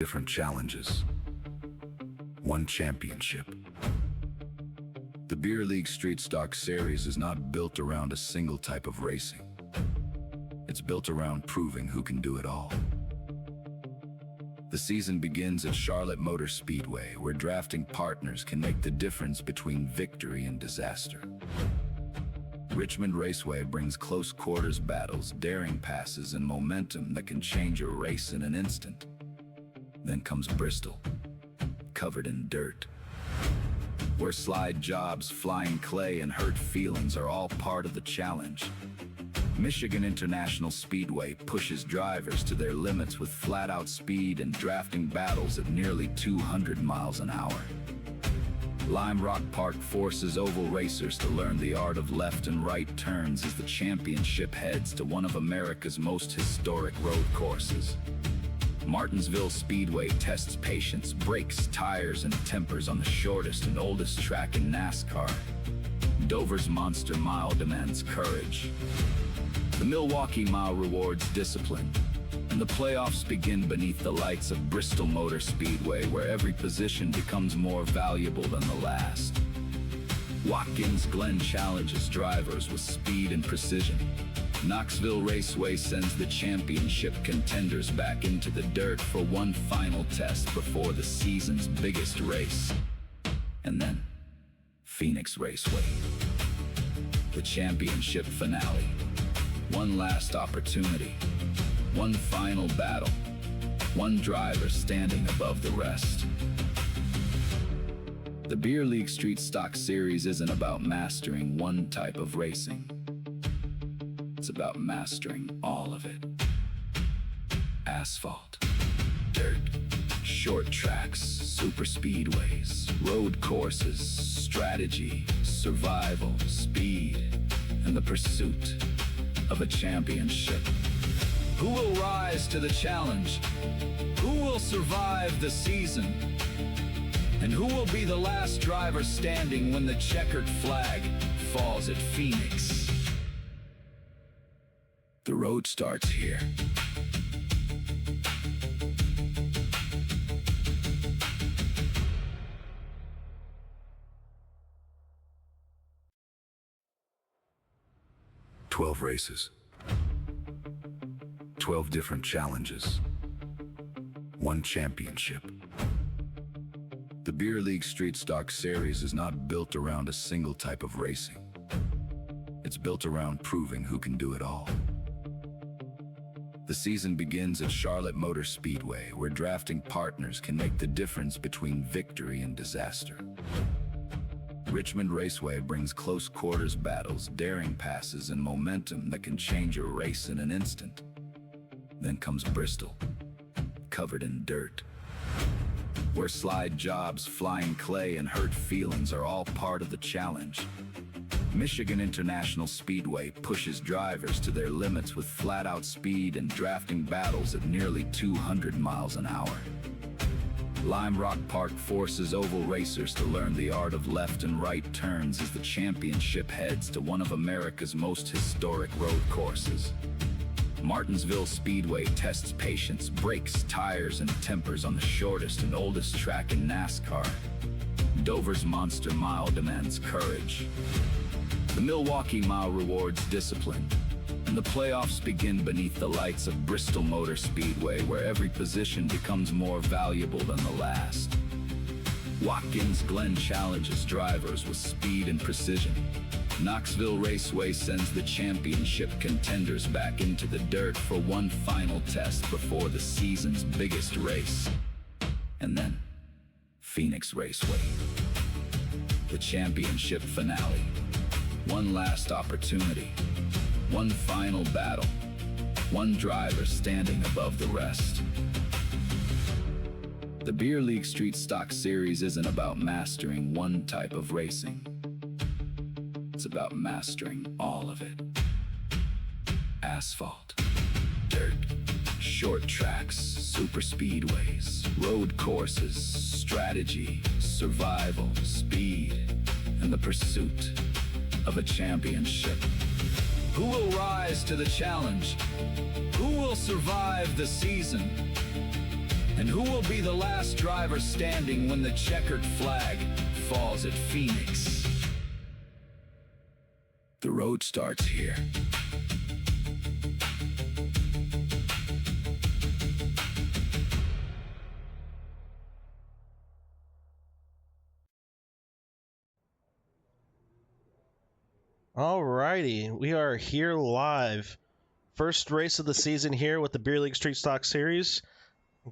Different challenges, one championship. The Beer League Street Stock Series is not built around a single type of racing. It's built around proving who can do it all. The season begins at Charlotte Motor Speedway, where drafting partners can make the difference between victory and disaster. Richmond Raceway brings close quarters battles, daring passes, and momentum that can change a race in an instant. Then comes Bristol, covered in dirt, where slide jobs, flying clay, and hurt feelings are all part of the challenge. Michigan International Speedway pushes drivers to their limits with flat-out speed and drafting battles at nearly 200 miles an hour. Lime Rock Park forces oval racers to learn the art of left and right turns as the championship heads to one of America's most historic road courses. Martinsville Speedway tests patience, brakes, tires, and tempers on the shortest and oldest track in NASCAR. Dover's Monster Mile demands courage. The Milwaukee Mile rewards discipline. And the playoffs begin beneath the lights of Bristol Motor Speedway, where every position becomes more valuable than the last. Watkins Glen challenges drivers with speed and precision. Knoxville Raceway sends the championship contenders back into the dirt for one final test before the season's biggest race. And then, Phoenix Raceway, the championship finale. One last opportunity, one final battle, one driver standing above the rest. The Beer League Street Stock Series isn't about mastering one type of racing. It's about mastering all of it. Asphalt, dirt, short tracks, super speedways, road courses, strategy, survival, speed, and the pursuit of a championship. Who will rise to the challenge? Who will survive the season? And who will be the last driver standing when the checkered flag falls at Phoenix? The road starts here. "12 races, 12 different challenges, one championship." The Beer League Street Stock Series is not built around a single type of racing. It's built around proving who can do it all. The season begins at Charlotte Motor Speedway, where drafting partners can make the difference between victory and disaster. Richmond Raceway brings close quarters battles, daring passes, and momentum that can change a race in an instant. Then comes Bristol, covered in dirt, where slide jobs, flying clay, and hurt feelings are all part of the challenge. Michigan International Speedway pushes drivers to their limits with flat-out speed and drafting battles at nearly 200 miles an hour. Lime Rock Park forces oval racers to learn the art of left and right turns as the championship heads to one of America's most historic road courses. Martinsville Speedway tests patience, brakes, tires, and tempers on the shortest and oldest track in NASCAR. Dover's Monster Mile demands courage. The Milwaukee Mile rewards discipline. And the playoffs begin beneath the lights of Bristol Motor Speedway, where every position becomes more valuable than the last. Watkins Glen challenges drivers with speed and precision. Knoxville Raceway sends the championship contenders back into the dirt for one final test before the season's biggest race. And then, Phoenix Raceway, the championship finale. One last opportunity, one final battle, one driver standing above the rest. The Beer League Street Stock Series isn't about mastering one type of racing. It's about mastering all of it. Asphalt, dirt, short tracks, super speedways, road courses, strategy, survival, speed, and the pursuit of a championship. Who will rise to the challenge? Who will survive the season? And who will be the last driver standing when the checkered flag falls at Phoenix? The road starts here. Alrighty, we are here live. First race of the season here with the Beer League Street Stock Series.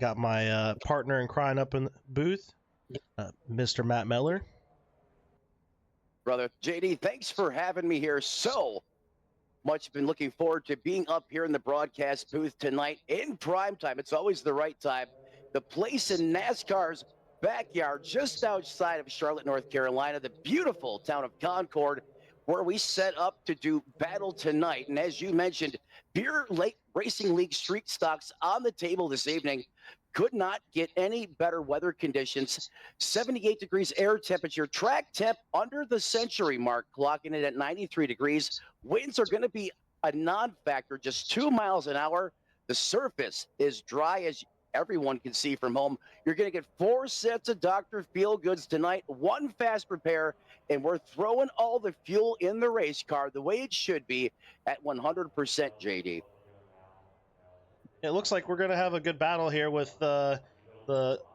Got my partner in crime up in the booth, Mr. Matt Meller. Brother JD, thanks for having me here. So much been looking forward to being up here in the broadcast booth tonight in prime time. It's always the right time. The place in NASCAR's backyard, just outside of Charlotte, North Carolina, the beautiful town of Concord, where we set up to do battle tonight. And as you mentioned, Beer Lake Racing League Street Stocks on the table this evening. Could not get any better weather conditions. 78 degrees air temperature, track temp under the century mark, clocking it at 93 degrees. Winds are going to be a non-factor, just 2 miles an hour. The surface is dry, as everyone can see from home. You're going to get 4 sets of Dr. Feelgoods tonight, 1 fast prepare, and we're throwing all the fuel in the race car the way it should be at 100%, JD. It looks like we're going to have a good battle here with the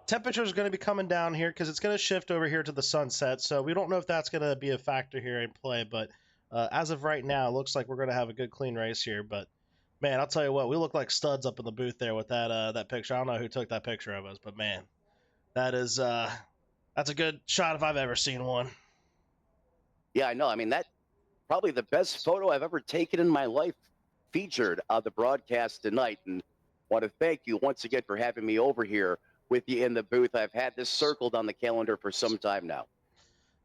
temperature is going to be coming down here because it's going to shift over here to the sunset. So we don't know if that's going to be a factor here in play. But as of right now, it looks like we're going to have a good, clean race here. But, man, I'll tell you what, we look like studs up in the booth there with that picture. I don't know who took that picture of us, but, man, that's a good shot if I've ever seen one. Yeah, I know. I mean, that's probably the best photo I've ever taken in my life featured on the broadcast tonight. And want to thank you once again for having me over here with you in the booth. I've had this circled on the calendar for some time now.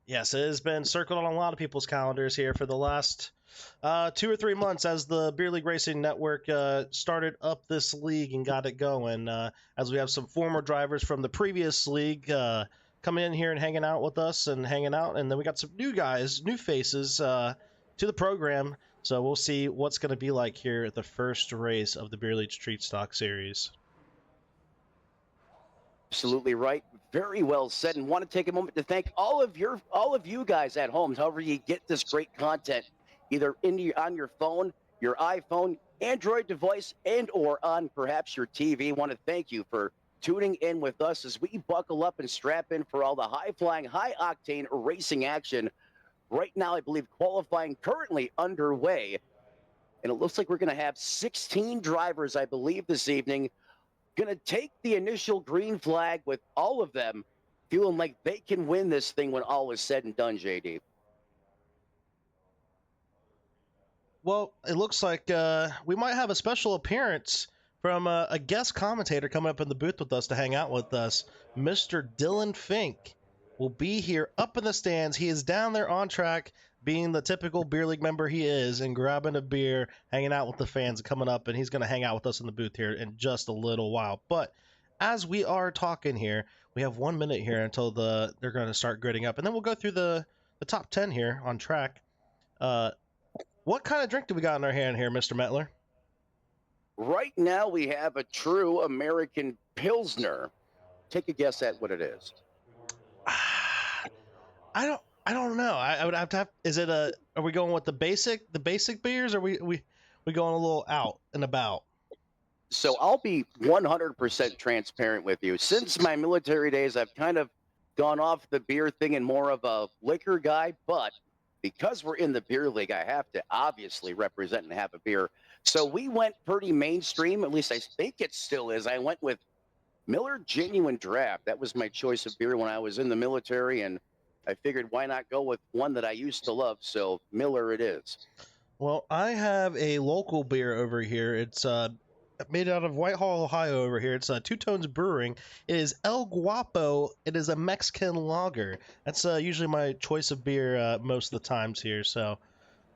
Yes, it has been circled on a lot of people's calendars here for the last 2 or 3 months as the Beer League Racing Network started up this league and got it going. As we have some former drivers from the previous league coming in here and hanging out with us and hanging out. And then we got some new guys, new faces to the program. So we'll see what's going to be like here at the first race of the Beer League Street Stock Series. Absolutely right. Very well said. And want to take a moment to thank all of you guys at home, however you get this great content, either on your phone, your iPhone, Android device, and or on perhaps your TV. Want to thank you for tuning in with us as we buckle up and strap in for all the high-flying, high-octane racing action. Right now, I believe qualifying currently underway. And it looks like we're going to have 16 drivers, I believe, this evening. Going to take the initial green flag with all of them feeling like they can win this thing when all is said and done, JD. Well, it looks like we might have a special appearance from a guest commentator coming up in the booth with us to hang out with us. Mr. Dylan Fink will be here up in the stands. He is down there on track, being the typical Beer League member he is, and grabbing a beer, hanging out with the fans, coming up, and he's going to hang out with us in the booth here in just a little while. But as we are talking here, we have 1 minute here until they're going to start gridding up, and then we'll go through the top 10 here on track. What kind of drink do we got in our hand here, Mr. Metler? Right now, we have a true American Pilsner. Take a guess at what it is. I don't know. I would have to have. Is it are we going with the basic beers, or we going a little out and about? So I'll be 100% transparent with you. Since my military days, I've kind of gone off the beer thing and more of a liquor guy. But because we're in the beer league, I have to obviously represent and have a beer. So we went pretty mainstream. At least I think it still is. I went with Miller Genuine Draft. That was my choice of beer when I was in the military, and I figured why not go with one that I used to love, so Miller it is. Well, I have a local beer over here. It's made out of Whitehall, Ohio over here. It's Two Tones Brewing. It is El Guapo. It is a Mexican lager. That's usually my choice of beer most of the times here. So,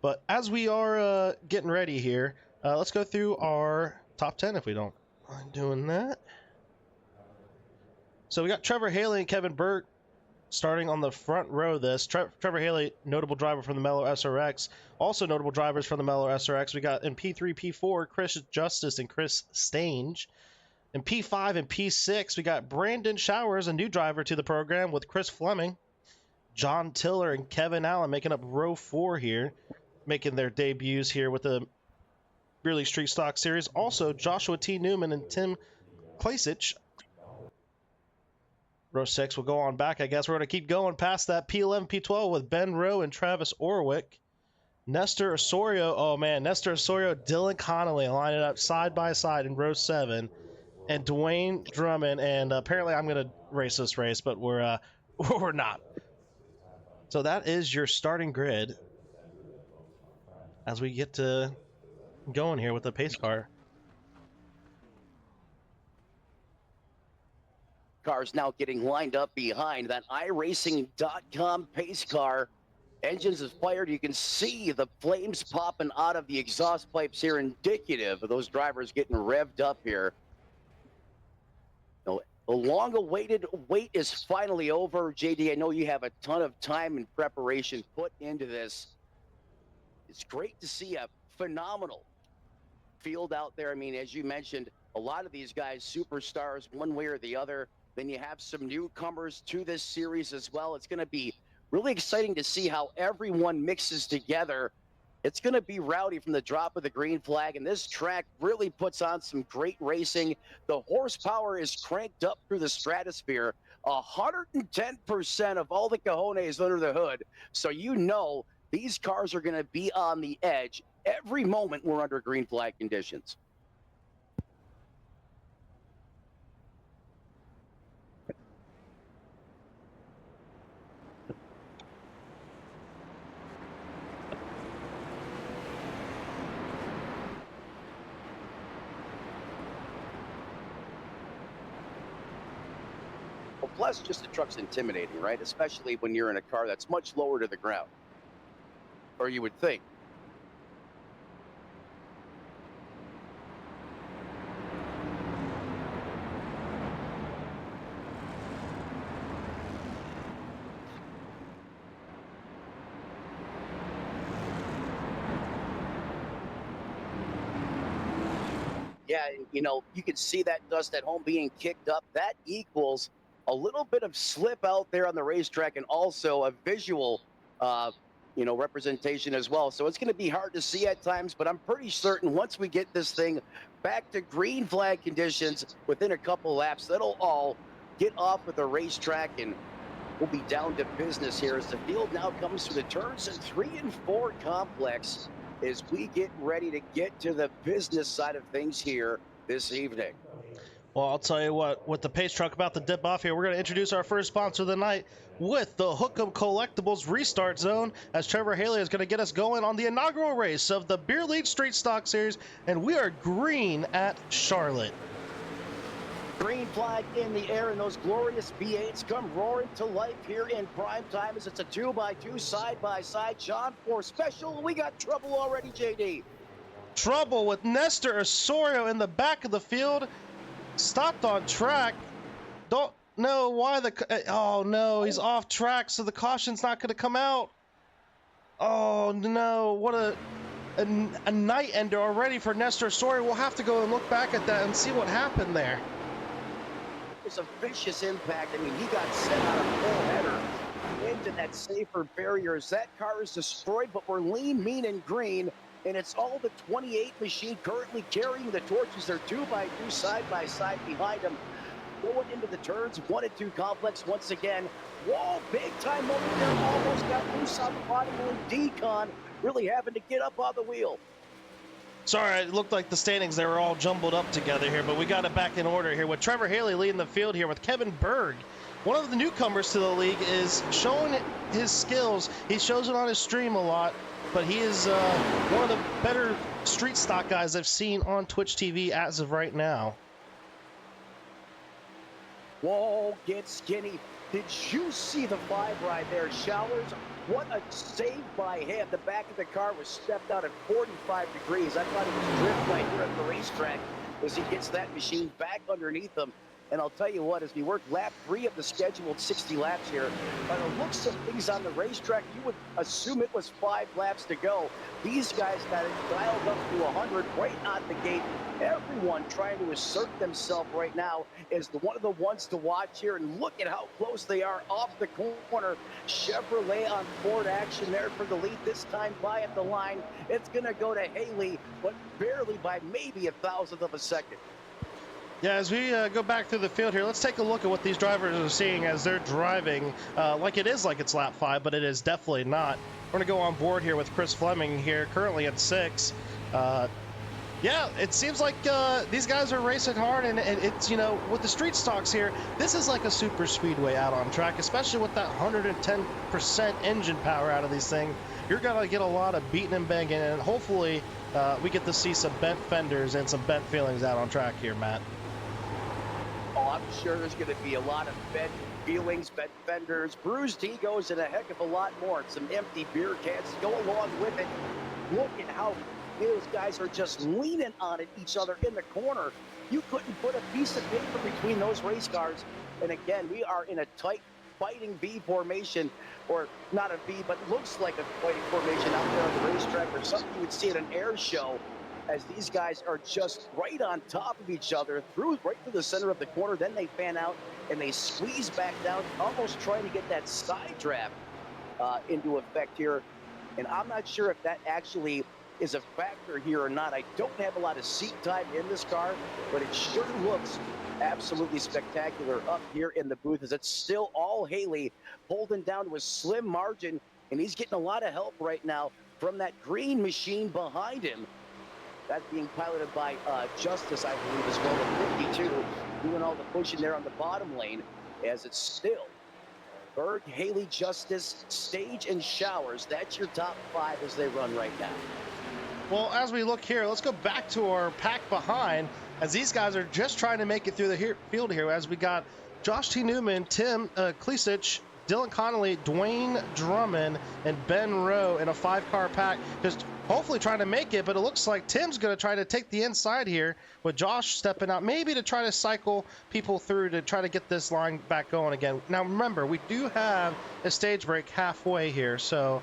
but as we are getting ready here, let's go through our top 10 if we don't mind doing that. So we got Trevor Haley and Kevin Burt starting on the front row of this. Trevor Haley, notable driver from the Mellow SRX. Also notable drivers from the Mellow SRX. We got in P3, P4, Chris Justice and Chris Stange. In P5 and P6, we got Brandon Showers, a new driver to the program, with Chris Fleming, John Tiller, and Kevin Allen making up row 4 here, making their debuts here with the Beer League Street Stock Series. Also, Joshua T. Newman and Tim Klasich. Row 6 will go on back. I guess we're going to keep going past that P11, P12 with Ben Rowe and Travis Orwick. Nestor Osorio, oh man, Nestor Osorio, Dylan Connolly lining up side by side in row 7. And Dwayne Drummond, and apparently I'm going to race this race, but we're we're not. So that is your starting grid as we get to going here with the pace car. Cars now getting lined up behind that iRacing.com pace car. Engines is fired. You can see the flames popping out of the exhaust pipes here, indicative of those drivers getting revved up here. The long-awaited wait is finally over. JD, I know you have a ton of time and preparation put into this. It's great to see a phenomenal field out there. I mean, as you mentioned, a lot of these guys, superstars one way or the other. Then you have some newcomers to this series as well. It's going to be really exciting to see how everyone mixes together. It's going to be rowdy from the drop of the green flag, and this track really puts on some great racing. The horsepower is cranked up through the stratosphere, 110% of all the cojones under the hood. So you know these cars are going to be on the edge every moment we're under green flag conditions. Plus, just the truck's intimidating, right? Especially when you're in a car that's much lower to the ground. Or you would think. Yeah, you know, you can see that dust at home being kicked up. That equals a little bit of slip out there on the racetrack, and also a visual, representation as well. So it's going to be hard to see at times, but I'm pretty certain once we get this thing back to green flag conditions within a couple laps, that'll all get off of the racetrack, and we'll be down to business here as the field now comes to the turns 3 and 4 complex as we get ready to get to the business side of things here this evening. Well, I'll tell you what, with the pace truck about to dip off here, we're going to introduce our first sponsor of the night with the Hookem Collectibles Restart Zone, as Trevor Haley is going to get us going on the inaugural race of the Beer League Street Stock Series, and we are green at Charlotte. Green flag in the air, and those glorious V8s come roaring to life here in prime time as it's a 2x2 side-by-side. John, for special, we got trouble already, JD. Trouble with Nestor Osorio in the back of the field. Stopped on track. Don't know why oh no, he's off track, so the caution's not going to come out. Oh no, what a night ender already for Nestor Osorio. We'll have to go and look back at that and see what happened there. It was a vicious impact. I mean, he got sent out a full header into that safer barriers. That car is destroyed, but we're lean, mean, and green. And it's all the 28 machine currently carrying the torches. They're 2x2 side-by-side behind them. Going into the turns 1 and 2 complex once again. Whoa, big time moment there. Almost got loose on the bottom of Decon. Really having to get up on the wheel. Sorry, it looked like the standings, they were all jumbled up together here, but we got it back in order here with Trevor Haley leading the field here with Kevin Berg. One of the newcomers to the league is showing his skills. He shows it on his stream a lot, but he is one of the better street stock guys I've seen on Twitch TV as of right now. Whoa, get skinny. Did you see the 5 ride there, Showers? What a save by him. The back of the car was stepped out at 45 degrees. I thought he was drift right here at the racetrack as he gets that machine back underneath him. And I'll tell you what, as we work lap 3 of the scheduled 60 laps here, by the looks of things on the racetrack, you would assume it was 5 laps to go. These guys got it dialed up to 100 right out the gate. Everyone trying to assert themselves right now is one of the ones to watch here. And look at how close they are off the corner. Chevrolet on Ford action there for the lead, this time by at the line. It's going to go to Haley, but barely by maybe a thousandth of a second. Yeah, as we go back through the field here, let's take a look at what these drivers are seeing as they're driving like it's lap 5, but it is definitely not. We're going to go on board here with Chris Fleming here, currently at 6. Yeah, it seems like these guys are racing hard, and it's, you know, with the street stocks here, this is like a super speedway out on track, especially with that 110% engine power out of these things. You're going to get a lot of beating and banging, and hopefully we get to see some bent fenders and some bent feelings out on track here, Matt. Oh, I'm sure there's going to be a lot of bent feelings, bent fenders, bruised egos, and a heck of a lot more. Some empty beer cans to go along with it. Look at how those guys are just leaning on each other in the corner. You couldn't put a piece of paper between those race cars. And again, we are in a tight fighting V formation, or not a V, but looks like a fighting formation out there on the racetrack, or something you would see at an air show, as these guys are just right on top of each other, right through the center of the corner. Then they fan out and they squeeze back down, almost trying to get that side draft into effect here. And I'm not sure if that actually is a factor here or not. I don't have a lot of seat time in this car, but it sure looks absolutely spectacular up here in the booth, as it's still all Haley holding down to a slim margin, and he's getting a lot of help right now from that green machine behind him. That's being piloted by Justice, I believe, as well, at 52, doing all the pushing there on the bottom lane, as it's still Berg, Haley, Justice, Stage, and Showers. That's your top 5 as they run right now. Well, as we look here, let's go back to our pack behind, as these guys are just trying to make it through the field here, as we got Josh T. Newman, Tim Klesich, Dylan Connolly, Dwayne Drummond, and Ben Rowe in a 5-car pack, just hopefully trying to make it. But it looks like Tim's going to try to take the inside here, with Josh stepping out, maybe to try to cycle people through to try to get this line back going again. Now remember, we do have a stage break halfway here, so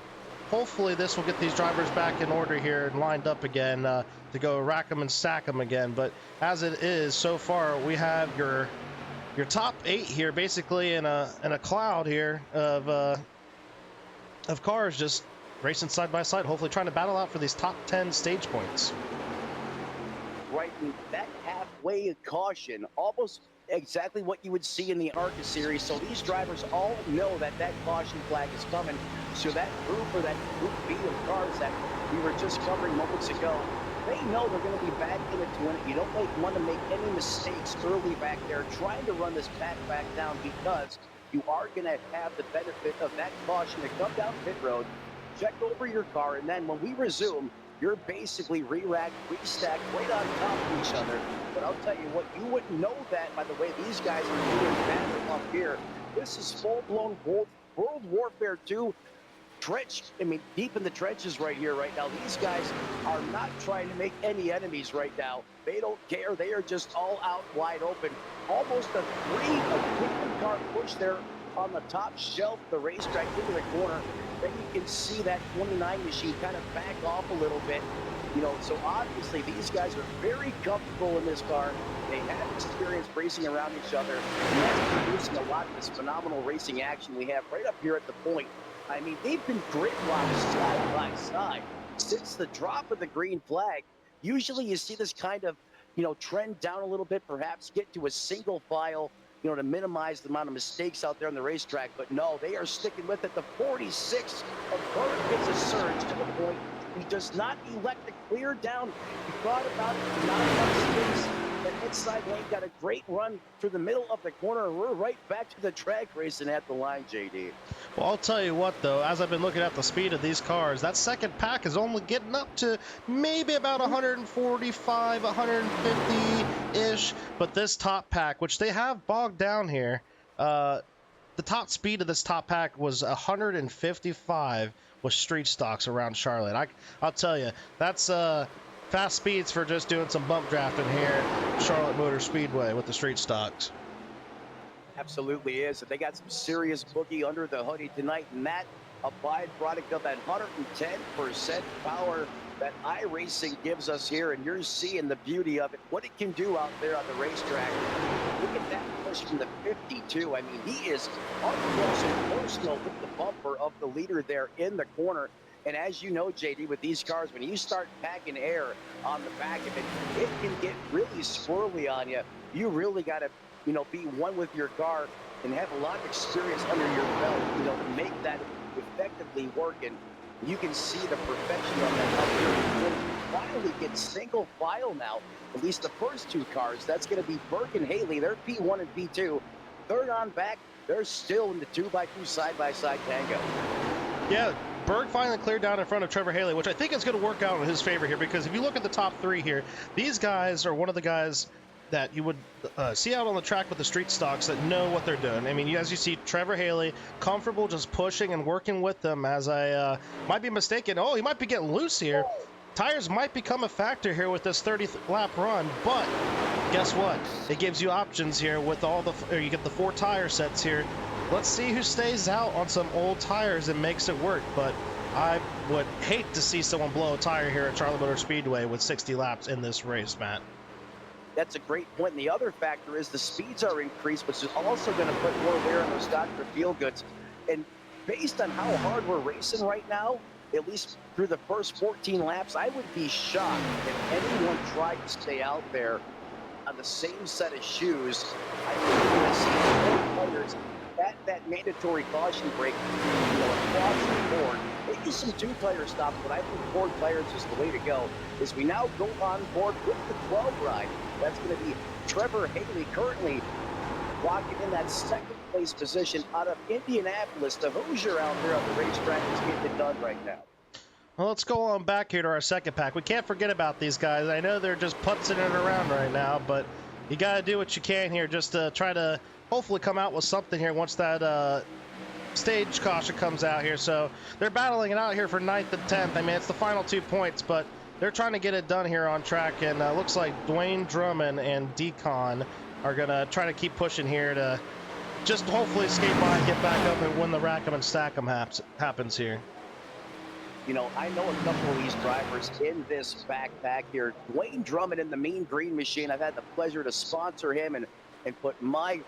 hopefully this will get these drivers back in order here and lined up again to go rack them and stack them again. But as it is so far, we have your top 8 here, basically in a cloud here of cars just racing side by side, hopefully trying to battle out for these top 10 stage points. Right, and that halfway caution, almost exactly what you would see in the ARCA series. So these drivers all know that caution flag is coming. So that group, or that group B of cars that we were just covering moments ago, they know they're going to be back in it to win it. You don't want to make any mistakes early back there trying to run this pack back down, because you are going to have the benefit of that caution to come down pit road, check over your car, and then when we resume, you're basically re-racked, re-stacked right on top of each other. But I'll tell you what, you wouldn't know that by the way these guys are doing battle up here. This is full-blown World Warfare 2 trench. I mean, deep in the trenches right here, right now. These guys are not trying to make any enemies right now. They don't care. They are just all out wide open. Almost a car push there on the top shelf of the racetrack into the corner. Then you can see that 29 machine kind of back off a little bit. You know, so obviously these guys are very comfortable in this car. They have experience racing around each other, and that's producing a lot of this phenomenal racing action we have right up here at the point. I mean, they've been gridlocked side by side since the drop of the green flag. Usually you see this kind of, you know, trend down a little bit, perhaps get to a single file, you know, to minimize the amount of mistakes out there on the racetrack. But no, they are sticking with it. The 46 of Berg gets a surge to the point. He does not elect to clear down. He thought about it, not enough space. The inside lane got a great run through the middle of the corner, and we're right back to the track racing at the line, JD. Well, I'll tell you what, though, as I've been looking at the speed of these cars, that second pack is only getting up to maybe about 145, 150-ish. But this top pack, which they have bogged down here, the top speed of this top pack was 155 with street stocks around Charlotte. I'll tell you, that's fast speeds for just doing some bump drafting here at Charlotte Motor Speedway with the street stocks. Absolutely is. And they got some serious boogie under the hoodie tonight, and that a byproduct of that 110% power that iRacing gives us here. And you're seeing the beauty of it, what it can do out there on the racetrack. Look at that push from the 52. I mean, he is up close and personal with the bumper of the leader there in the corner. And as you know, JD, with these cars, when you start packing air on the back of it, it can get really swirly on you. You really got to, be one with your car and have a lot of experience under your belt, to make that effectively work. And you can see the perfection of that up here. When you finally get single file now, at least the first two cars, that's going to be Burke and Haley. They're P1 and P2. Third on back, they're still in the 2x2 side-by-side tango. Yeah, Berg finally cleared down in front of Trevor Haley, which I think is going to work out in his favor here, because if you look at the top three here, these guys are one of the guys that you would see out on the track with the street stocks that know what they're doing. I mean, as you see, Trevor Haley comfortable just pushing and working with them, as I might be mistaken. Oh, he might be getting loose here. Tires might become a factor here with this 30th lap run, but guess what? It gives you options here with you get the 4 tire sets here. Let's see who stays out on some old tires and makes it work, but I would hate to see someone blow a tire here at Charlotte Motor Speedway with 60 laps in this race, Matt. That's a great point. And the other factor is the speeds are increased, which is also going to put more wear on those Dr. Feelgoods. And based on how hard we're racing right now, at least through the first 14 laps, I would be shocked if anyone tried to stay out there on the same set of shoes. I think we're going to see more players at that mandatory caution break, across the board. Maybe some 2-tire stops, but I think 4 tires is the way to go. As we now go on board with the 12 ride, that's going to be Trevor Haley, currently walking in that second place position out of Indianapolis. The Hoosier out there on the racetrack is getting it done right now. Well, let's go on back here to our second pack. We can't forget about these guys. I know they're just putzing it around right now, but you got to do what you can here just to try to hopefully come out with something here once that stage caution comes out here. So they're battling it out here for 9th and 10th. I mean, it's the final 2 points, but they're trying to get it done here on track, and looks like Dwayne Drummond and Decon are going to try to keep pushing here to just hopefully skate by and get back up and win the rack 'em and stack 'em happens here. I know a couple of these drivers in this backpack here. Dwayne Drummond in the Mean Green Machine. I've had the pleasure to sponsor him and put my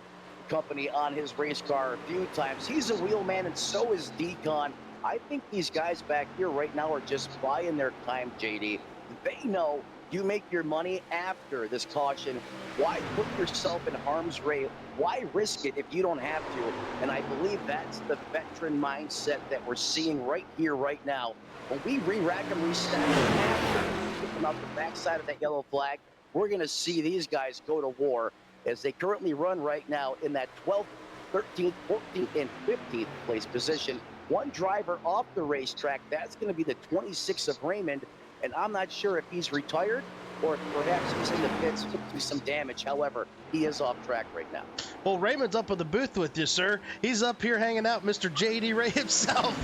company on his race car a few times. He's a wheelman, and so is Decon. I think these guys back here right now are just buying their time, JD. They know you make your money after this caution. Why put yourself in harm's way? Why risk it if you don't have to? And I believe that's the veteran mindset that we're seeing right here, right now. When we re-rack them, restack them after we come out the backside of that yellow flag, we're going to see these guys go to war, as they currently run right now in that 12th, 13th, 14th, and 15th place position. One driver off the racetrack, that's going to be the 26 of Raymond, and I'm not sure if he's retired or if perhaps he's in the pits to do some damage. However, he is off track right now. Well, Raymond's up in the booth with you, sir. He's up here hanging out, Mr. J.D. Ray himself,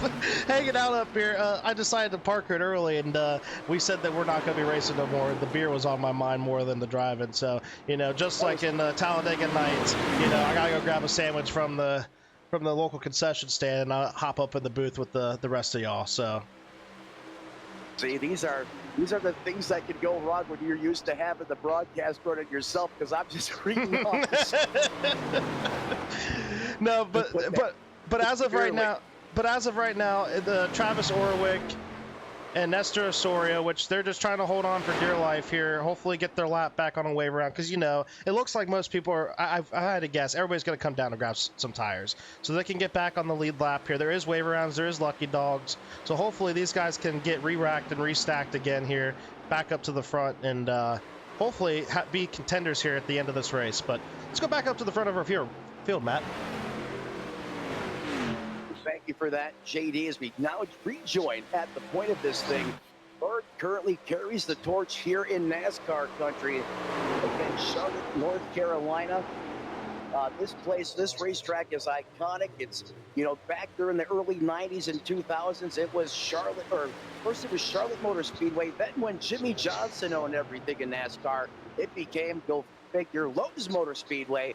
hanging out up here. I decided to park it early, and we said that we're not going to be racing no more. The beer was on my mind more than the driving. So, just like in Talladega Nights, I got to go grab a sandwich from the local concession stand, and I'll hop up in the booth with the rest of y'all. So. See, these are the things that can go wrong when you're used to having the broadcast running yourself, because I'm just reading off this. No, but as of right now, the Travis Orwick and Nestor Osorio, which they're just trying to hold on for dear life here, hopefully get their lap back on a wave around, because it looks like most people are. I had to guess everybody's going to come down and grab some tires so they can get back on the lead lap here. There is wave arounds, there is lucky dogs, so hopefully these guys can get re-racked and restacked again here, back up to the front, and hopefully be contenders here at the end of this race. But let's go back up to the front of our field, Matt. Thank you for that, JD, as we now rejoin at the point of this thing. Burt currently carries the torch here in NASCAR country against Charlotte, North Carolina. This racetrack is iconic. It's, back there in the early 90s and 2000s, it was first it was Charlotte Motor Speedway. Then when Jimmy Johnson owned everything in NASCAR, it became, go figure, Lowe's Motor Speedway.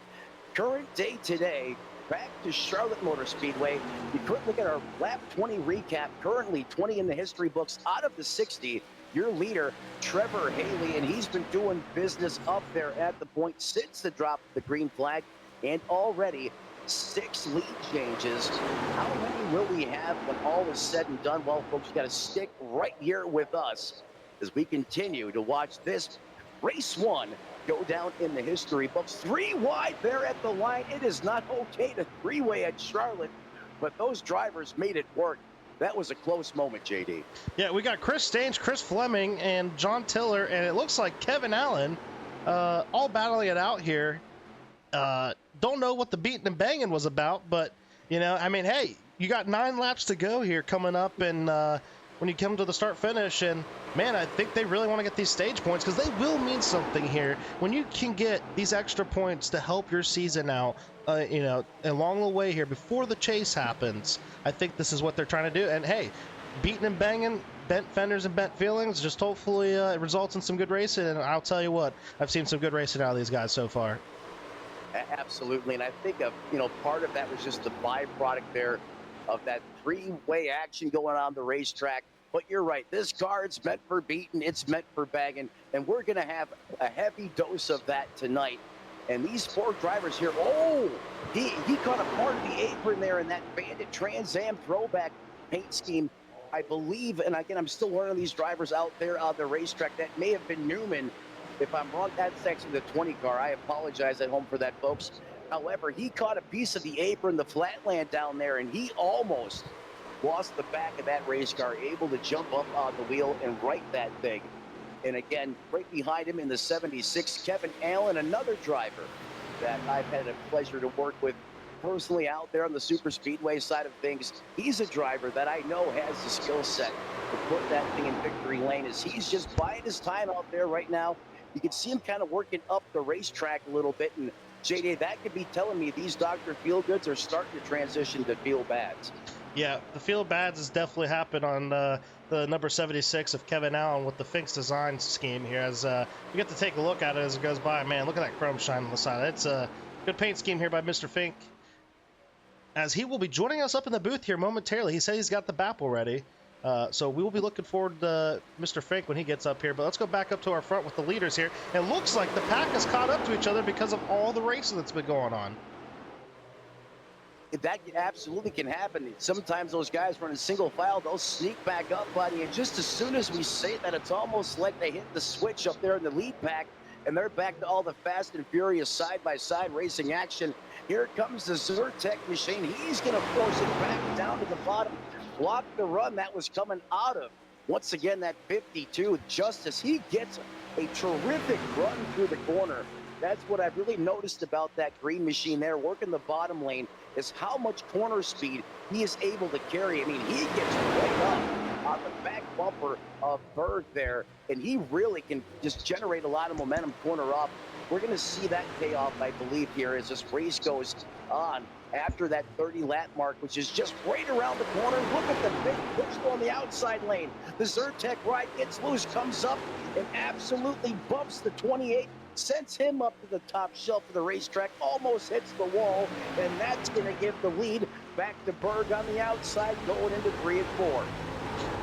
Current day today, back to Charlotte Motor Speedway. We could look at our lap 20 recap. Currently 20 in the history books out of the 60. Your leader, Trevor Haley, and he's been doing business up there at the point since the drop of the green flag, and already 6 lead changes. How many will we have when all is said and done? Well, folks, you got to stick right here with us as we continue to watch this race 1 go down in the history books. 3 wide there at the line. It is not okay to 3-way at Charlotte, but those drivers made it work. That was a close moment, JD. Yeah, we got Chris Stange, Chris Fleming, and John Tiller, and it looks like Kevin Allen all battling it out here. Don't know what the beating and banging was about, but, you know, I mean, hey, you got 9 laps to go here coming up, and when you come to the start finish, and man, I think they really want to get these stage points because they will mean something here. When you can get these extra points to help your season out, you know, along the way here before the chase happens, I think this is what they're trying to do. And hey, beating and banging, bent fenders and bent feelings, just hopefully it results in some good racing. And I'll tell you what, I've seen some good racing out of these guys so far. Absolutely, and I think part of that was just the byproduct there of that 3-way action going on the racetrack. But you're right, this car, it's meant for beating, it's meant for bagging, and we're going to have a heavy dose of that tonight. And these 4 drivers here, he caught a part of the apron there in that Bandit Trans Am throwback paint scheme. I believe, and again, I'm still learning these drivers out there on the racetrack. That may have been Newman. If I'm wrong, that's actually the 20 car. I apologize at home for that, folks. However, he caught a piece of the apron, the flatland down there, and he almost lost the back of that race car, able to jump up on the wheel and right that thing. And again, right behind him in the 76, Kevin Allen, another driver that I've had a pleasure to work with personally out there on the super speedway side of things. He's a driver that I know has the skill set to put that thing in victory lane, as he's just biding his time out there right now. You can see him kind of working up the racetrack a little bit, and JD, that could be telling me these Dr. Feelgoods are starting to transition to feel bads. Yeah, the feel bads has definitely happened on the number 76 of Kevin Allen with the Fink's design scheme here. As we get to take a look at it as it goes by. Man, look at that chrome shine on the side. It's a good paint scheme here by Mr. Fink, as he will be joining us up in the booth here momentarily. He said he's got the BAPL ready. So we will be looking forward to Mr. Fink when he gets up here. But let's go back up to our front with the leaders here. It looks like the pack has caught up to each other because of all the racing that's been going on. That absolutely can happen. Sometimes those guys running single file, they'll sneak back up, buddy. And just as soon as we say that, it's almost like they hit the switch up there in the lead pack, and they're back to all the fast and furious side-by-side racing action. Here comes the Zyrtec machine. He's going to force it back down to the bottom. Block the run that was coming out of, once again, that 52. Justice, he gets a terrific run through the corner. That's what I've really noticed about that green machine there, working the bottom lane, is how much corner speed he is able to carry. I mean, he gets right up on the back bumper of Berg there, and he really can just generate a lot of momentum corner up. We're going to see that pay off, I believe, here as this race goes on after that 30 lap mark, which is just right around the corner. Look at the big push on the outside lane. The Zyrtec ride gets loose, comes up, and absolutely bumps the 28, sends him up to the top shelf of the racetrack, almost hits the wall, and that's going to give the lead back to Berg on the outside, going into 3 and 4.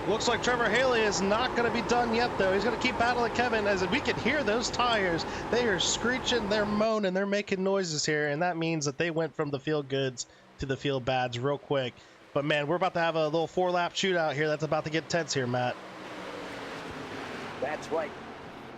Looks like Trevor Haley is not going to be done yet, though. He's going to keep battling Kevin, as we can hear those tires. They are screeching, they're moaning, they're making noises here, and that means that they went from the feel goods to the feel bads real quick. But man, we're about to have a little 4-lap shootout here. That's about to get tense here, Matt. That's right.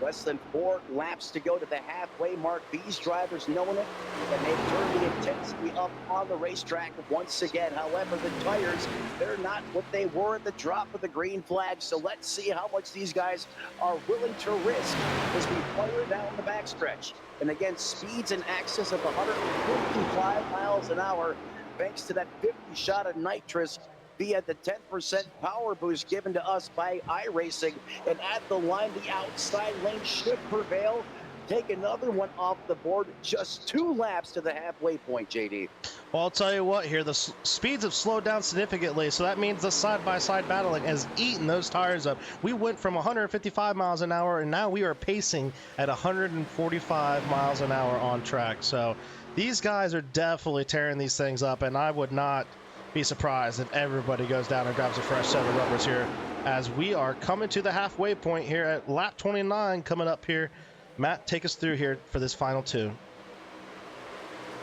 Less than 4 laps to go to the halfway mark. These drivers knowing it, and they've turned the intensity up on the racetrack once again. However, the tires, they're not what they were at the drop of the green flag. So let's see how much these guys are willing to risk as we fire down the backstretch. And again, speeds in excess of 155 miles an hour, thanks to that 50 shot of nitrous via the 10% power boost given to us by iRacing. And at the line, the outside lane should prevail. Take another one off the board. Just 2 laps to the halfway point, JD. Well, I'll tell you what here, the speeds have slowed down significantly, so that means the side-by-side battling has eaten those tires up. We went from 155 miles an hour, and now we are pacing at 145 miles an hour on track. So These guys are definitely tearing these things up, and I would not be surprised if everybody goes down and grabs a fresh set of rubbers here as we are coming to the halfway point here at lap 29 coming up here. Matt, take us through here for this final two.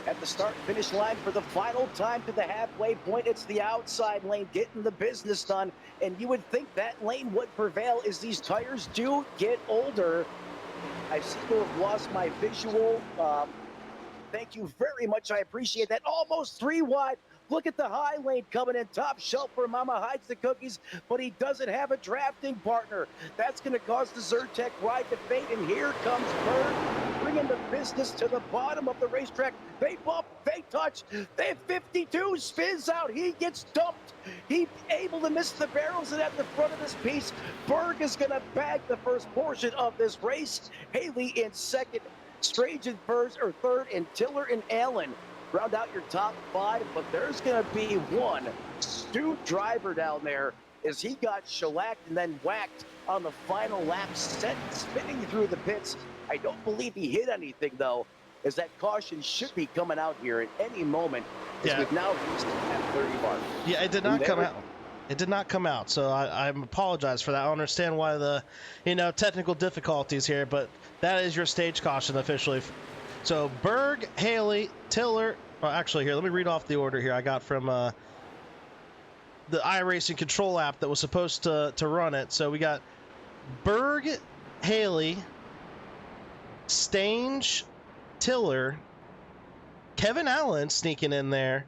At the start finish line for the final time to the halfway point, it's the outside lane getting the business done, and you would think that lane would prevail as these tires do get older. I seem to have lost my visual. Thank you very much. I appreciate that. Almost 3 wide. Look at the high lane coming in top shelf where Mama hides the cookies, but he doesn't have a drafting partner. That's going to cause the Zyrtec ride to fade, and here comes Bird, bringing the business to the bottom of the racetrack. They bump, they touch, they 52 spins out. He gets dumped. He able to miss the barrels, and at the front of this piece, Berg is going to bag the first portion of this race. Haley in second, Strange in first or third, and Tiller and Allen round out your top 5, but there's going to be one astute driver down there as he got shellacked and then whacked on the final lap, spinning through the pits. I don't believe he hit anything, though, as that caution should be coming out here at any moment, as we've now reached that 30 mark. Yeah, it did not come out. It did not come out, so I apologize for that. I understand why the, technical difficulties here, but that is your stage caution officially. So Berg, Haley, Tiller. Well, actually, here, let me read off the order here I got from the iRacing control app that was supposed to run it. So we got Berg, Haley, Stange, Tiller, Kevin Allen sneaking in there,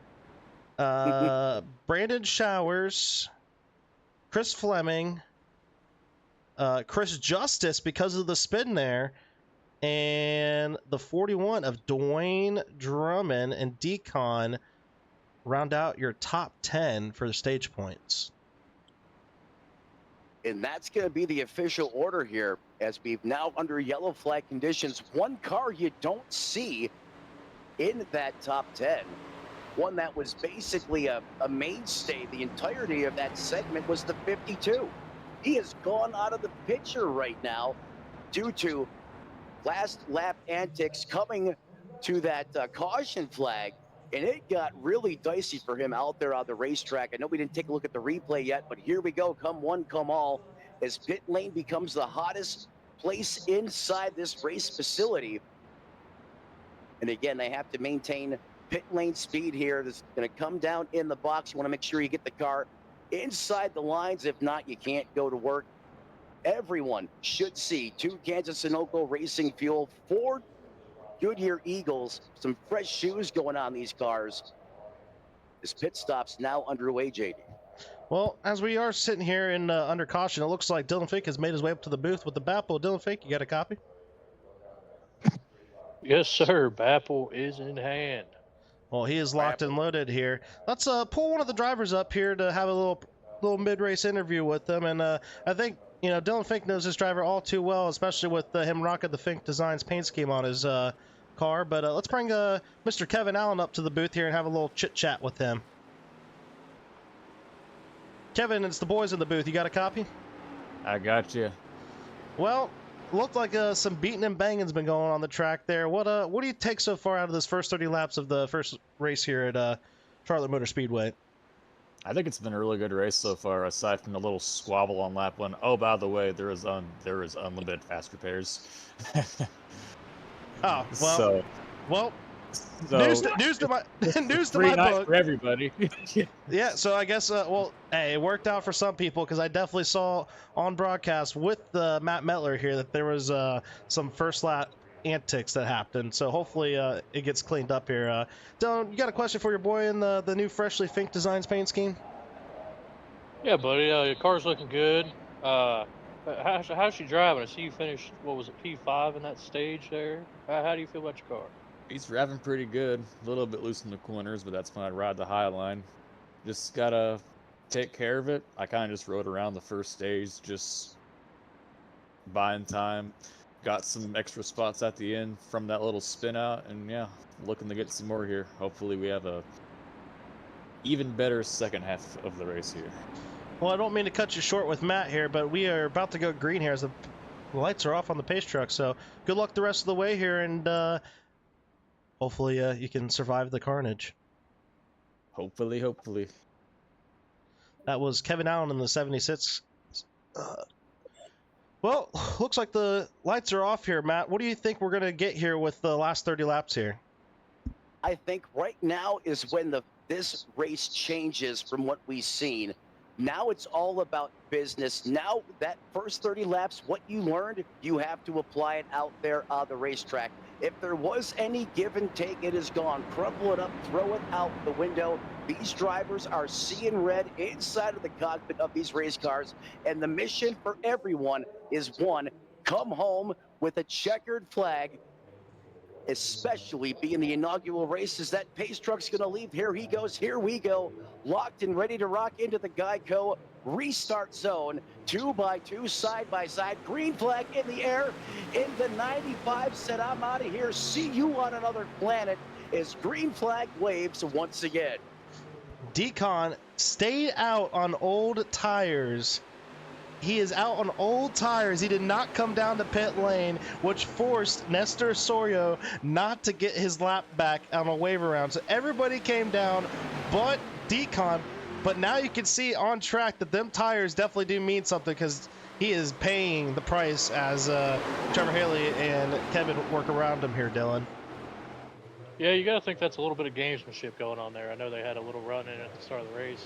Brandon Showers, Chris Fleming, Chris Justice because of the spin there, and the 41 of Dwayne Drummond and Decon round out your top 10 for the stage points. And that's going to be the official order here, as we've now under yellow flag conditions. One car you don't see in that top 10. One that was basically a mainstay the entirety of that segment was the 52. He has gone out of the picture right now due to last lap antics coming to that caution flag, and it got really dicey for him out there on the racetrack. I know we didn't take a look at the replay yet, but here we go, come one, come all, as pit lane becomes the hottest place inside this race facility. And again, they have to maintain pit lane speed here. This is going to come down in the box. You want to make sure you get the car inside the lines. If not, you can't go to work. Everyone should see 2 Kansas Sunoco Racing Fuel, 4 Goodyear Eagles, some fresh shoes going on these cars. This pit stop's now underway, JD. Well, as we are sitting here in under caution, it looks like Dylan Fink has made his way up to the booth with the Bapple. Dylan Fink, you got a copy? Yes, sir. Bapple is in hand. Well, he is locked and loaded here. Let's pull one of the drivers up here to have a little mid-race interview with them. And I think, Dylan Fink knows this driver all too well, especially with him rocking the Fink Designs paint scheme on his car. But let's bring Mr. Kevin Allen up to the booth here and have a little chit-chat with him. Kevin, it's the boys in the booth. You got a copy? I got you. Well, looked like some beating and banging's been going on the track there. What do you take so far out of this first 30 laps of the first race here at Charlotte Motor Speedway? I think it's been a really good race so far, aside from the little squabble on lap 1. Oh, by the way, there is unlimited fast repairs. Oh, well. So, news to my book for everybody. Yeah, so I guess hey, it worked out for some people, because I definitely saw on broadcast with Matt Metler here that there was some first lap antics that happened. So hopefully it gets cleaned up here. Dylan, you got a question for your boy in the new freshly Fink Designs paint scheme? Yeah, buddy. Your car's looking good. How's she driving? I see you finished, what was it, P5 in that stage there? How do you feel about your car? He's driving pretty good. A little bit loose in the corners, but that's when I ride the high line. Just gotta take care of it. I kind of just rode around the first stage, just buying time. Got some extra spots at the end from that little spin out, and yeah, looking to get some more here. Hopefully we have a even better second half of the race here. Well, I don't mean to cut you short with Matt here, but we are about to go green here as the lights are off on the pace truck. So good luck the rest of the way here, and hopefully you can survive the carnage. Hopefully, hopefully. That was Kevin Allen in the 76. Well, looks like the lights are off here, Matt. What do you think we're going to get here with the last 30 laps here? I think right now is when this race changes from what we've seen. Now it's all about business. Now that first 30 laps, what you learned, you have to apply it out there on the racetrack. If there was any give and take, it is gone. Crumple it up, throw it out the window. These drivers are seeing red inside of the cockpit of these race cars, and the mission for everyone is one, come home with a checkered flag, especially being the inaugural race. Is that pace truck's going to leave? Here he goes. Here we go. Locked and ready to rock into the Geico restart zone. 2x2, side by side. Green flag in the air. In the 95 said, I'm out of here. See you on another planet. As green flag waves once again. Decon stayed out on old tires. He is out on old tires. He did not come down to pit lane, which forced Nestor Sorio not to get his lap back on a wave around. So everybody came down but Decon. But now you can see on track that them tires definitely do mean something, because he is paying the price as Trevor Haley and Kevin work around him here, Dylan. Yeah, you got to think that's a little bit of gamesmanship going on there. I know they had a little run in at the start of the race.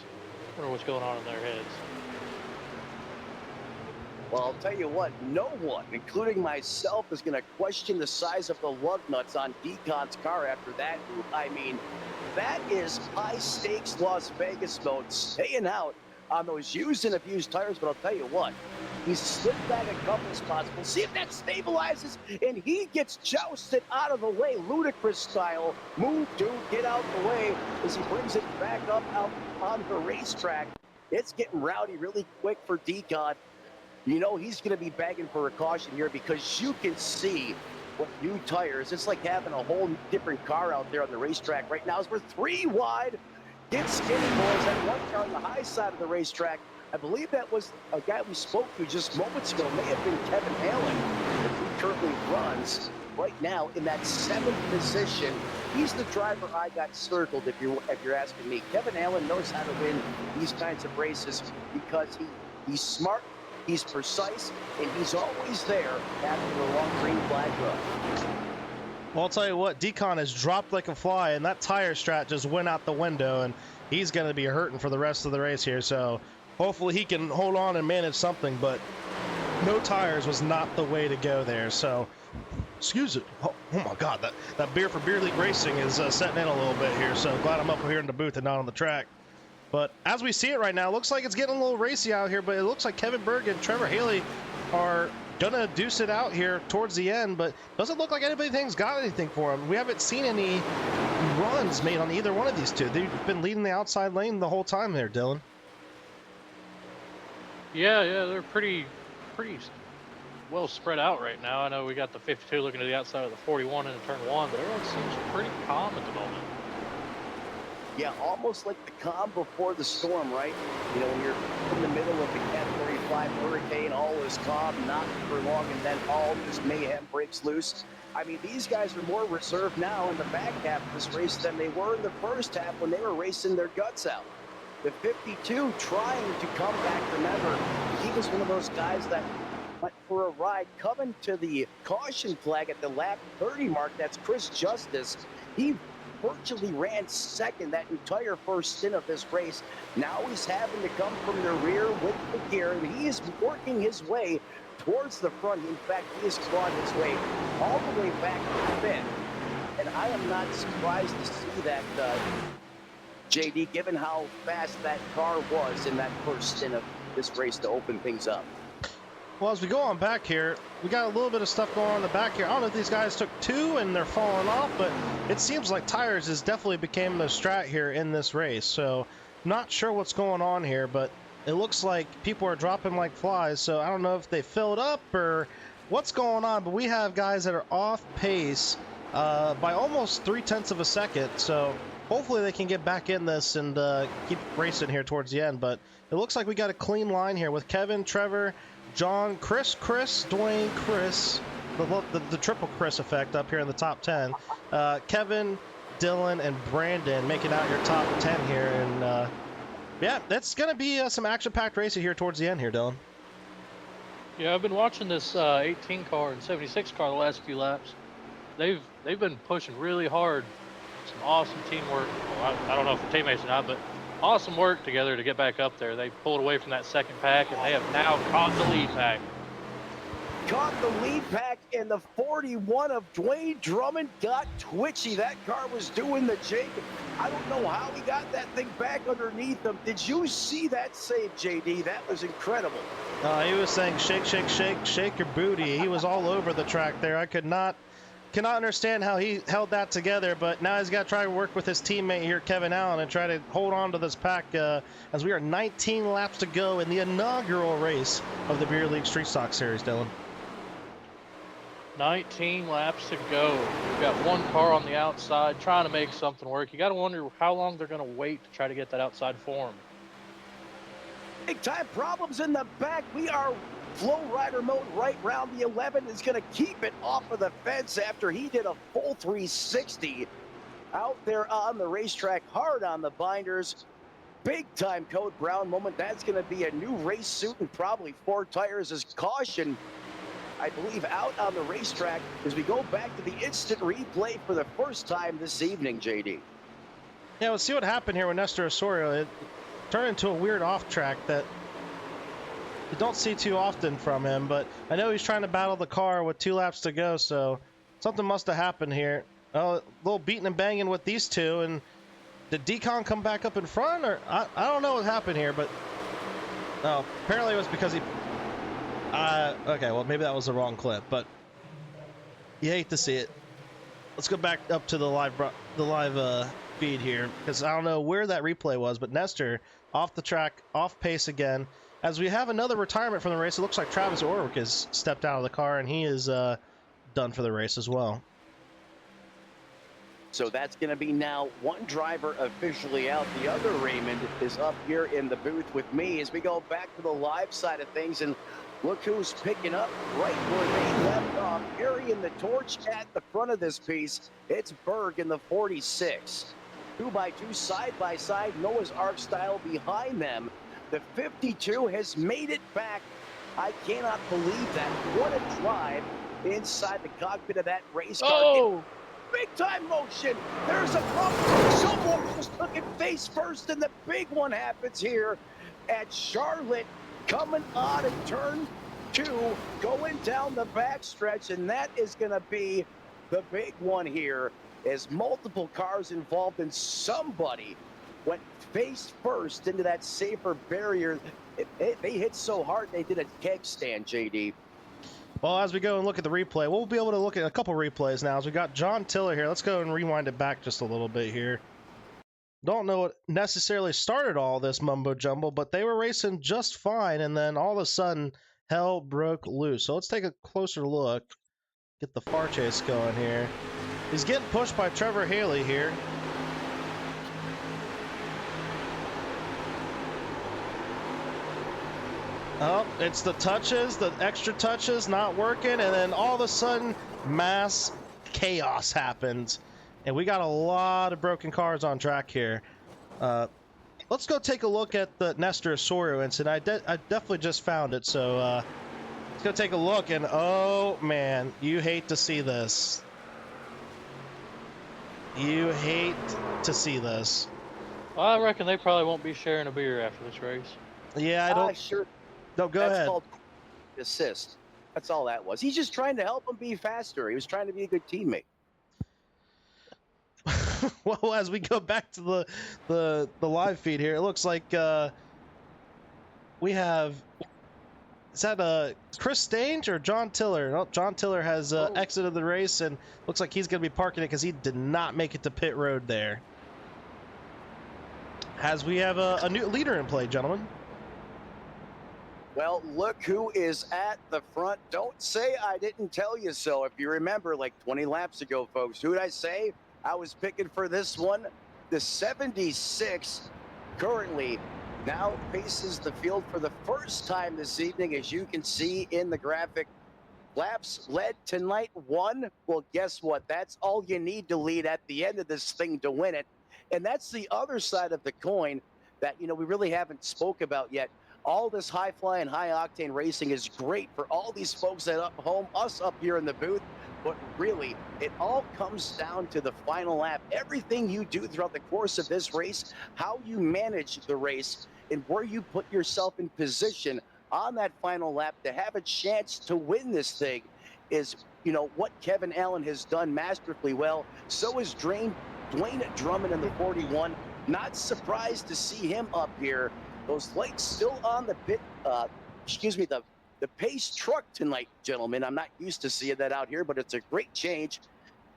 I wonder what's going on in their heads. Well, I'll tell you what, no one, including myself, is going to question the size of the lug nuts on Decon's car after that move. I mean, that is high-stakes Las Vegas mode, staying out on those used and abused tires. But I'll tell you what, he's slipped back a couple spots. We'll see if that stabilizes, and he gets jousted out of the way, ludicrous style. Move, dude, get out the way as he brings it back up out on the racetrack. It's getting rowdy really quick for Decon. You know he's going to be begging for a caution here, because you can see what new tires. It's like having a whole different car out there on the racetrack right now. As we're 3 wide, get skinny, boys. That one car on the high side of the racetrack, I believe that was a guy we spoke to just moments ago. May have been Kevin Allen, who currently runs right now in that 7th position. He's the driver I got circled, if you're asking me. Kevin Allen knows how to win these kinds of races because he's smart. He's precise, and he's always there after a long green flag run. Well, I'll tell you what, Decon has dropped like a fly, and that tire strat just went out the window, and he's going to be hurting for the rest of the race here. So hopefully he can hold on and manage something, but no tires was not the way to go there. So, excuse it. Oh my God, that beer for Beer League Racing is setting in a little bit here. So glad I'm up here in the booth and not on the track. But as we see it right now, it looks like it's getting a little racy out here, but it looks like Kevin Berg and Trevor Haley are going to deuce it out here towards the end, but doesn't look like anybody's got anything for them. We haven't seen any runs made on either one of these two. They've been leading the outside lane the whole time there, Dylan. Yeah, they're pretty well spread out right now. I know we got the 52 looking to the outside of the 41 into turn 1, but everyone seems pretty calm at the moment. Yeah, almost like the calm before the storm, right? You know, when you're in the middle of the Category 5 hurricane, all is calm, not for long, and then all this mayhem breaks loose. I mean, these guys are more reserved now in the back half of this race than they were in the first half when they were racing their guts out. The 52 trying to come back. Remember, he was one of those guys that went for a ride coming to the caution flag at the lap 30 mark. That's Chris Justice. He virtually ran second that entire first stint of this race. Now he's having to come from the rear with the gear, and he is working his way towards the front. In fact, he has clawed his way all the way back to fifth. And I am not surprised to see that, JD, given how fast that car was in that first stint of this race to open things up. Well, as we go on back here, we got a little bit of stuff going on in the back here. I don't know if these guys took 2 and they're falling off, but it seems like tires has definitely became the strat here in this race. So not sure what's going on here, but it looks like people are dropping like flies. So I don't know if they filled up or what's going on, but we have guys that are off pace by almost 0.3 of a second. So hopefully they can get back in this and keep racing here towards the end. But it looks like we got a clean line here with Kevin, Trevor, John, Chris, Dwayne, Chris, the triple Chris effect up here in the top 10. Kevin, Dylan, and Brandon making out your top 10 here, and yeah, that's gonna be some action-packed racing here towards the end here, Dylan. Yeah, I've been watching this 18 car and 76 car the last few laps. They've been pushing really hard. Some awesome teamwork. Well, I don't know if they're teammates or not, but awesome work together to get back up there. They pulled away from that second pack, and they have now caught the lead pack. Caught the lead pack, and the 41 of Dwayne Drummond got twitchy. That car was doing the jig. I don't know how he got that thing back underneath him. Did you see that save, JD? That was incredible. He was saying shake, shake, shake, shake your booty. He was all over the track there. I cannot understand how he held that together, but now he's got to try to work with his teammate here, Kevin Allen, and try to hold on to this pack as we are 19 laps to go in the inaugural race of the Beer League Street Stock Series, Dylan. 19 laps to go. We've got one car on the outside trying to make something work. You got to wonder how long they're going to wait to try to get that outside form. Big time problems in the back. We are flow rider mode right round the 11 is going to keep it off of the fence after he did a full 360 out there on the racetrack, hard on the binders. Big time Code Brown moment. That's going to be a new race suit and probably 4 tires as caution, I believe, out on the racetrack as we go back to the instant replay for the first time this evening, JD. Yeah, we'll see what happened here with Nestor Osorio. It turned into a weird off track that you don't see too often from him, but I know he's trying to battle the car with 2 laps to go, so something must have happened here. A little beating and banging with these two, and did Decon come back up in front, or I don't know what happened here, but no, apparently it was because he okay, well, maybe that was the wrong clip, but you hate to see it. Let's go back up to the live feed here, because I don't know where that replay was, but Nestor off the track, off pace again. As we have another retirement from the race, it looks like Travis Orwick has stepped out of the car, and he is done for the race as well. So that's going to be now one driver officially out. The other Raymond is up here in the booth with me as we go back to the live side of things, and look who's picking up right where they left off, carrying the torch at the front of this piece. It's Berg in the 46. 2x2 side by side, Noah's Ark style behind them. The 52 has made it back. I cannot believe that. What a drive inside the cockpit of that race car. Oh! Big time motion. There's a bump. Someone just took it face first, and the big one happens here at Charlotte, coming on in turn 2, going down the backstretch, and that is going to be the big one here, as multiple cars involved, and somebody went face first into that safer barrier. They hit so hard they did a keg stand, JD. Well, as we go and look at the replay, we'll be able to look at a couple replays now. As we got John Tiller here, let's go and rewind it back just a little bit here. Don't know what necessarily started all this mumbo jumbo, but they were racing just fine, and then all of a sudden, hell broke loose. So let's take a closer look. Get the far chase going here. He's getting pushed by Trevor Haley here. Oh, it's the touches, the extra touches not working, and then all of a sudden, mass chaos happens. And we got a lot of broken cars on track here. Let's go take a look at the Nestor Osorio incident. I definitely just found it, so let's go take a look, and oh man, you hate to see this. You hate to see this. Well, I reckon they probably won't be sharing a beer after this race. Yeah, I don't... Sure. No, go That's ahead. called assist. That's all that was. He's just trying to help him be faster. He was trying to be a good teammate. Well, as we go back to the live feed here, it looks like we have, is that Chris Stange or John Tiller? No, John Tiller has exited the race, and looks like he's going to be parking it because he did not make it to pit road there. As we have a new leader in play, gentlemen. Well, look who is at the front. Don't say I didn't tell you so. If you remember, like 20 laps ago, folks, who did I say I was picking for this one? The 76 currently now faces the field for the first time this evening, as you can see in the graphic. laps led tonight, 1. Well, guess what? That's all you need to lead at the end of this thing to win it. And that's the other side of the coin that, we really haven't spoke about yet. All this high-flying, high-octane racing is great for all these folks at up home, us up here in the booth. But really, it all comes down to the final lap. Everything you do throughout the course of this race, how you manage the race, and where you put yourself in position on that final lap to have a chance to win this thing is, what Kevin Allen has done masterfully well. So is Dwayne Drummond in the 41. Not surprised to see him up here. Those lights still on the the pace truck tonight, gentlemen. I'm not used to seeing that out here, but it's a great change.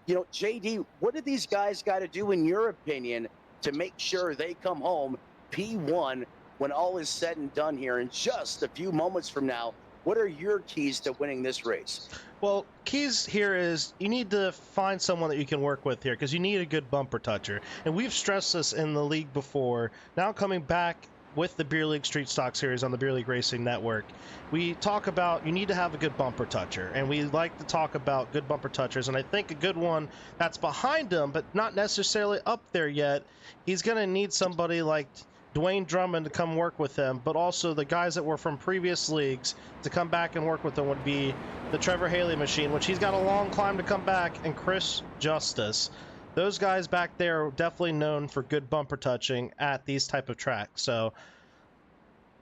JD, what do these guys got to do, in your opinion, to make sure they come home P1 when all is said and done here in just a few moments from now? What are your keys to winning this race? Well, keys here is you need to find someone that you can work with here because you need a good bumper toucher. And we've stressed this in the league before. Now coming back with the Beer League Street Stock Series on the Beer League Racing Network, we talk about you need to have a good bumper toucher. And we like to talk about good bumper touchers. And I think a good one that's behind him, but not necessarily up there yet, he's going to need somebody like Dwayne Drummond to come work with him, but also the guys that were from previous leagues to come back and work with him would be the Trevor Haley machine, which he's got a long climb to come back, and Chris Justice. Those guys back there are definitely known for good bumper touching at these type of tracks. So,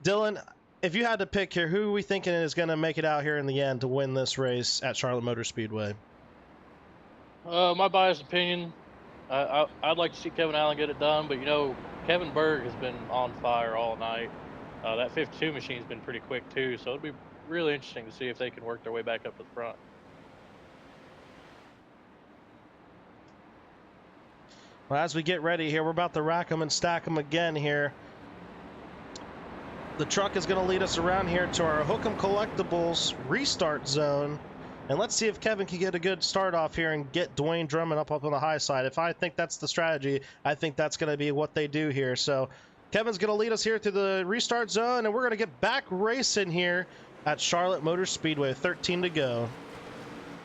Dylan, if you had to pick here, who are we thinking is going to make it out here in the end to win this race at Charlotte Motor Speedway? My biased opinion, I'd like to see Kevin Allen get it done, but Kevin Berg has been on fire all night. That 52 machine's been pretty quick too, so it'll be really interesting to see if they can work their way back up to the front. Well, as we get ready here, we're about to rack them and stack them again here. The truck is going to lead us around here to our Hook'em Collectibles restart zone. And let's see if Kevin can get a good start off here and get Dwayne Drummond up on the high side. If I think that's the strategy, I think that's going to be what they do here. So Kevin's going to lead us here to the restart zone, and we're going to get back racing here at Charlotte Motor Speedway. 13 to go.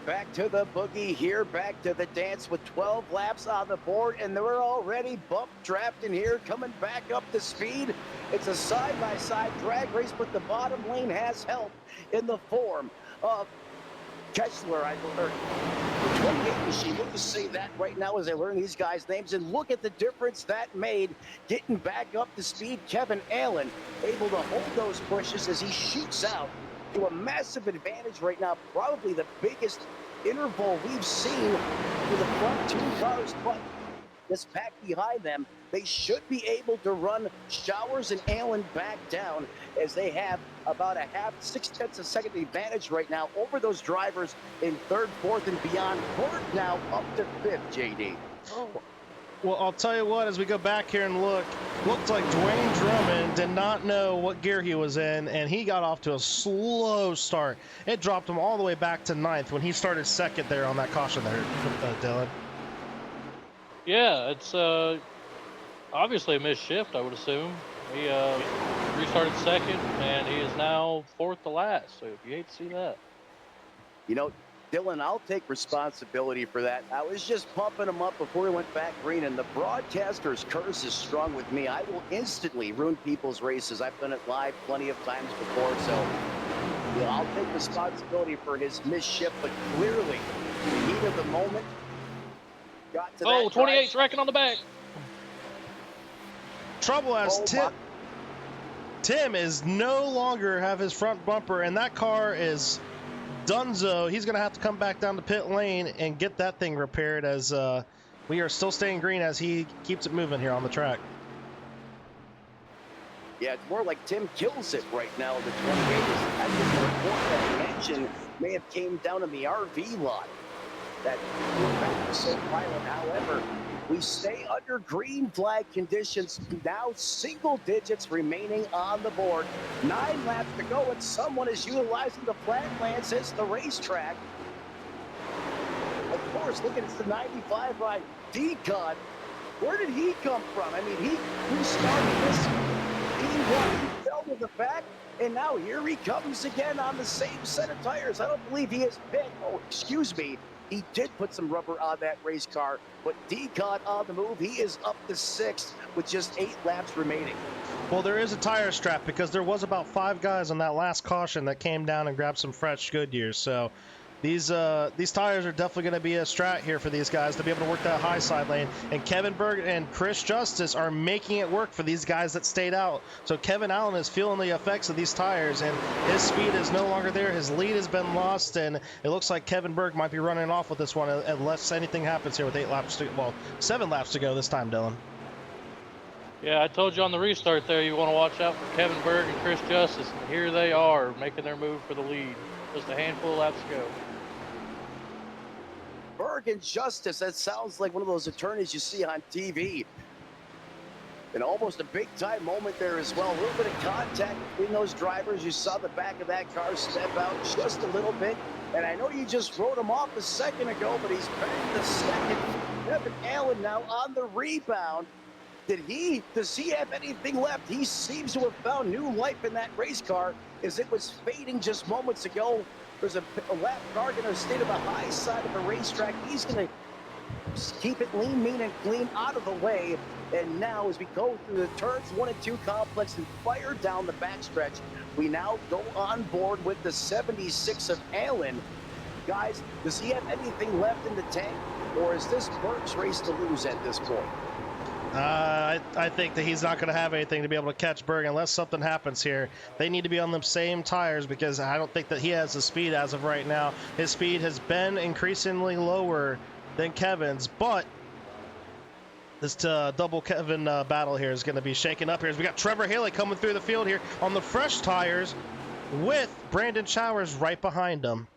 Back to the boogie here, back to the dance with 12 laps on the board, and they're already bump drafting here, coming back up to speed. It's a side-by-side drag race, but the bottom lane has help in the form of Kessler, or the 28 machine. We'll just say that right now as I learn these guys' names, and look at the difference that made getting back up to speed. Kevin Allen able to hold those pushes as he shoots out to a massive advantage right now, probably the biggest interval we've seen for the front two cars, but this pack behind them, they should be able to run Showers and Allen back down as they have about a 0.5–6 of a second advantage right now over those drivers in third, fourth, and beyond. Ford now up to fifth, JD. Well, I'll tell you what, as we go back here and look, looks like Dwayne Drummond did not know what gear he was in, and he got off to a slow start. It dropped him all the way back to ninth when he started second there on that caution there, Dylan. Yeah, it's obviously a missed shift, I would assume. He restarted second, and he is now fourth to last, so you hate to see that. Dylan, I'll take responsibility for that. I was just pumping him up before he went back green, and the broadcaster's curse is strong with me. I will instantly ruin people's races. I've done it live plenty of times before, so I'll take responsibility for his missed, but clearly, in the heat of the moment, got to that 28's wrecking on the back. Trouble as Tim is no longer have his front bumper, and that car is Dunzo. He's going to have to come back down to pit lane and get that thing repaired as we are still staying green as he keeps it moving here on the track. Yeah, it's more like Tim kills it right now. The 28 is, I think the report that he mentioned may have came down in the RV lot. That was so violent. However, we stay under green flag conditions. Now single digits remaining on the board. 9 laps to go, and someone is utilizing the flatlands as the racetrack. Of course, look at it's the 95 ride. Decon, where did he come from? I mean, he started this team one. He fell to the back, and now here he comes again on the same set of tires. I don't believe he has been. Oh, excuse me. He did put some rubber on that race car, but Decon on the move. He is up to 6th with just 8 laps remaining. Well, there is a tire strap because there was about 5 guys on that last caution that came down and grabbed some fresh Goodyears. So these tires are definitely going to be a strat here for these guys to be able to work that high side lane. And Kevin Berg and Chris Justice are making it work for these guys that stayed out. So Kevin Allen is feeling the effects of these tires, and his speed is no longer there. His lead has been lost, and it looks like Kevin Berg might be running off with this one unless anything happens here with 7 laps to go this time, Dylan. Yeah, I told you on the restart there you want to watch out for Kevin Berg and Chris Justice, and here they are making their move for the lead. Just a handful of laps to go. Berg and Justice, that sounds like one of those attorneys you see on TV. And almost a big-time moment there as well. A little bit of contact between those drivers. You saw the back of that car step out just a little bit. And I know you just wrote him off a second ago, but he's back to second. Kevin Allen now on the rebound. Does he have anything left? He seems to have found new life in that race car as it was fading just moments ago. There's a lap car going to stay to the high side of the racetrack. He's going to keep it lean, mean, and clean out of the way. And now as we go through the turns 1 and 2 complex and fire down the backstretch, we now go on board with the 76 of Allen. Guys, does he have anything left in the tank, or is this Berg's race to lose at this point? I think that he's not going to have anything to be able to catch Berg unless something happens here. They need to be on the same tires because I don't think that he has the speed as of right now. His speed has been increasingly lower than Kevin's, but this double Kevin battle here is going to be shaken up here as we got Trevor Haley coming through the field here on the fresh tires with Brandon Showers right behind him.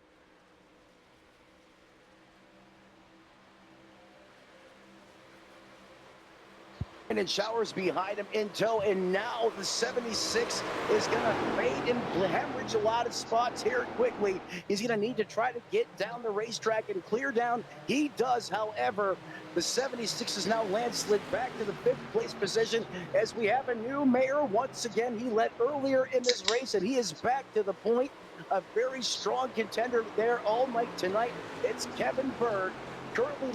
And Showers behind him in tow, and now the 76 is going to fade and hemorrhage a lot of spots here quickly. He's going to need to try to get down the racetrack and clear down. He does, however. The 76 is now landslid back to the 5th place position as we have a new mayor. Once again, he led earlier in this race, and he is back to the point. A very strong contender there all night tonight. It's Kevin Berg, currently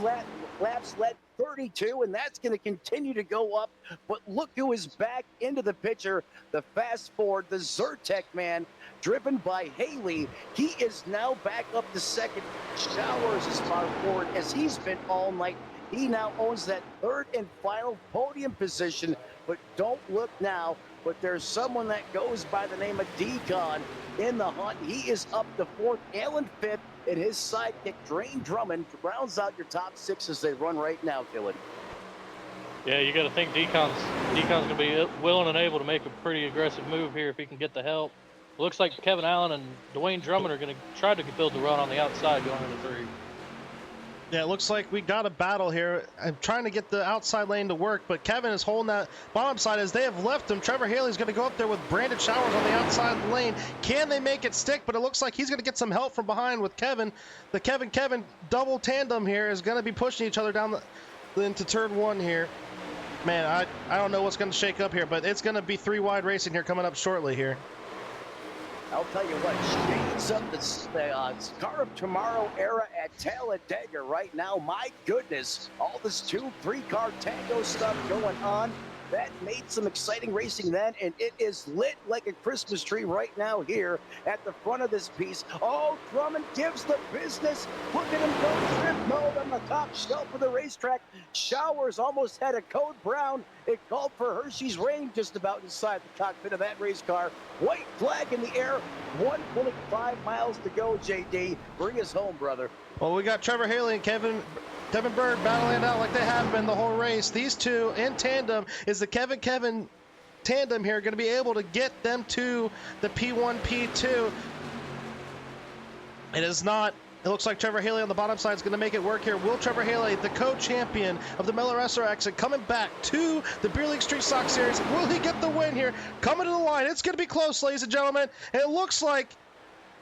laps led 32, and that's going to continue to go up. But look who is back into the picture. The fast forward, the Zyrtec man, driven by Haley. He is now back up to 2nd. Showers is far forward as he's been all night. He now owns that 3rd and final podium position. But don't look now. But there's someone that goes by the name of Decon in the hunt. He is up to 4th, Allen 5th, and his sidekick, Drain Drummond, rounds out your top 6 as they run right now, Dylan. Yeah, you got to think Decon's going to be willing and able to make a pretty aggressive move here if he can get the help. Looks like Kevin Allen and Dwayne Drummond are going to try to build the run on the outside going into 3. Yeah, it looks like we got a battle here. I'm trying to get the outside lane to work, but Kevin is holding that bottom side as they have left him. Trevor Haley's going to go up there with Brandon Showers on the outside lane. Can they make it stick? But it looks like he's going to get some help from behind with Kevin. The Kevin double tandem here is going to be pushing each other down into turn 1 here. Man, I don't know what's going to shake up here, but it's going to be 3 wide racing here coming up shortly here. I'll tell you what, shades of the Car of Tomorrow era at Talladega right now. My goodness, all this 2-3 car tango stuff going on. That made some exciting racing then, and it is lit like a Christmas tree right now here at the front of this piece. Oh, Drummond gives the business. Look at him go drift mode on the top shelf of the racetrack. Showers almost had a code brown. It called for Hershey's rain just about inside the cockpit of that race car. White flag in the air. 1.5 miles to go, JD. Bring us home, brother. Well, we got Trevor Haley and Kevin Berg battling it out like they have been the whole race. These two in tandem is the Kevin tandem here going to be able to get them to the P1, P2. It is not. It looks like Trevor Haley on the bottom side is going to make it work here. Will Trevor Haley, the co-champion of the Miller SRX, coming back to the Beer League Street Stock Series, will he get the win here? Coming to the line. It's going to be close, ladies and gentlemen. And it looks like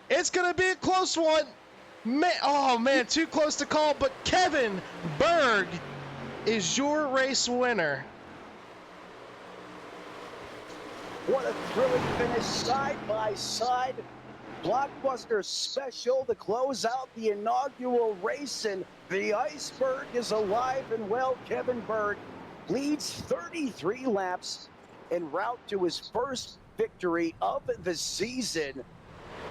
it's going to be a close one. Oh, man, too close to call, but Kevin Berg is your race winner. What a thrilling finish, side by side. Blockbuster special to close out the inaugural race, and the iceberg is alive and well. Kevin Berg leads 33 laps en route to his first victory of the season.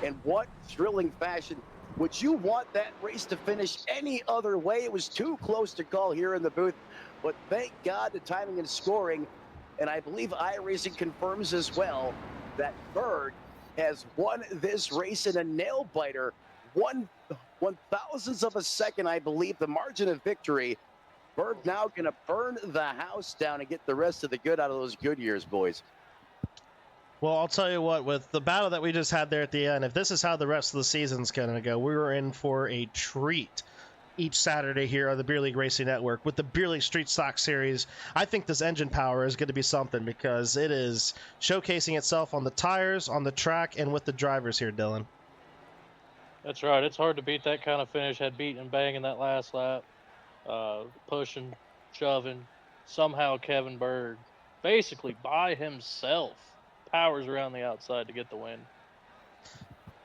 And what thrilling fashion. Would you want that race to finish any other way? It was too close to call here in the booth, but thank God the timing and scoring, and I believe iRacing confirms as well that Berg has won this race in a nail-biter. One thousandth of a second, I believe, the margin of victory. Berg now going to burn the house down and get the rest of the good out of those good years, boys. Well, I'll tell you what, with the battle that we just had there at the end, if this is how the rest of the season's going to go, we were in for a treat each Saturday here on the Beer League Racing Network with the Beer League Street Stock Series. I think this engine power is going to be something because it is showcasing itself on the tires, on the track, and with the drivers here, Dylan. That's right. It's hard to beat that kind of finish. Had beat and bang in that last lap, pushing, shoving. Somehow Kevin Berg, basically by himself, powers around the outside to get the win.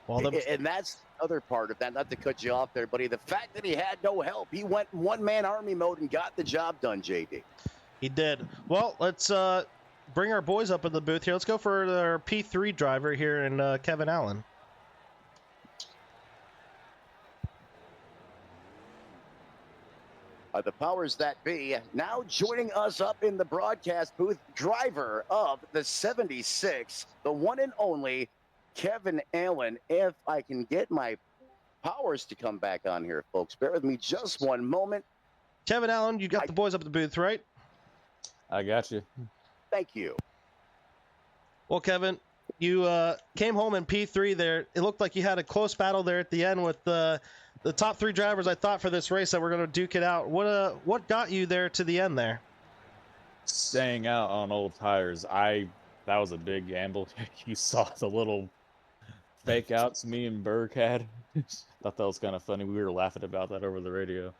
Well, and that's the other part of that, not to cut you off there, buddy. The fact that he had no help, he went one-man army mode and got the job done, JD. He did. Well, let's bring our boys up in the booth here. Let's go for our P3 driver here, and Kevin Allen. The powers that be now joining us up in the broadcast booth, driver of the 76, the one and only Kevin Allen. If I can get my powers to come back on here, folks, bear with me just one moment. Kevin Allen, you got the boys up at the booth, right? I got you. Thank you. Well, Kevin, you came home in P3 there. It looked like you had a close battle there at the end with the top three drivers, I thought, for this race that were going to duke it out. What got you there to the end there? Staying out on old tires. That was a big gamble. You saw the little fake outs me and Berg had. Thought that was kind of funny. We were laughing about that over the radio.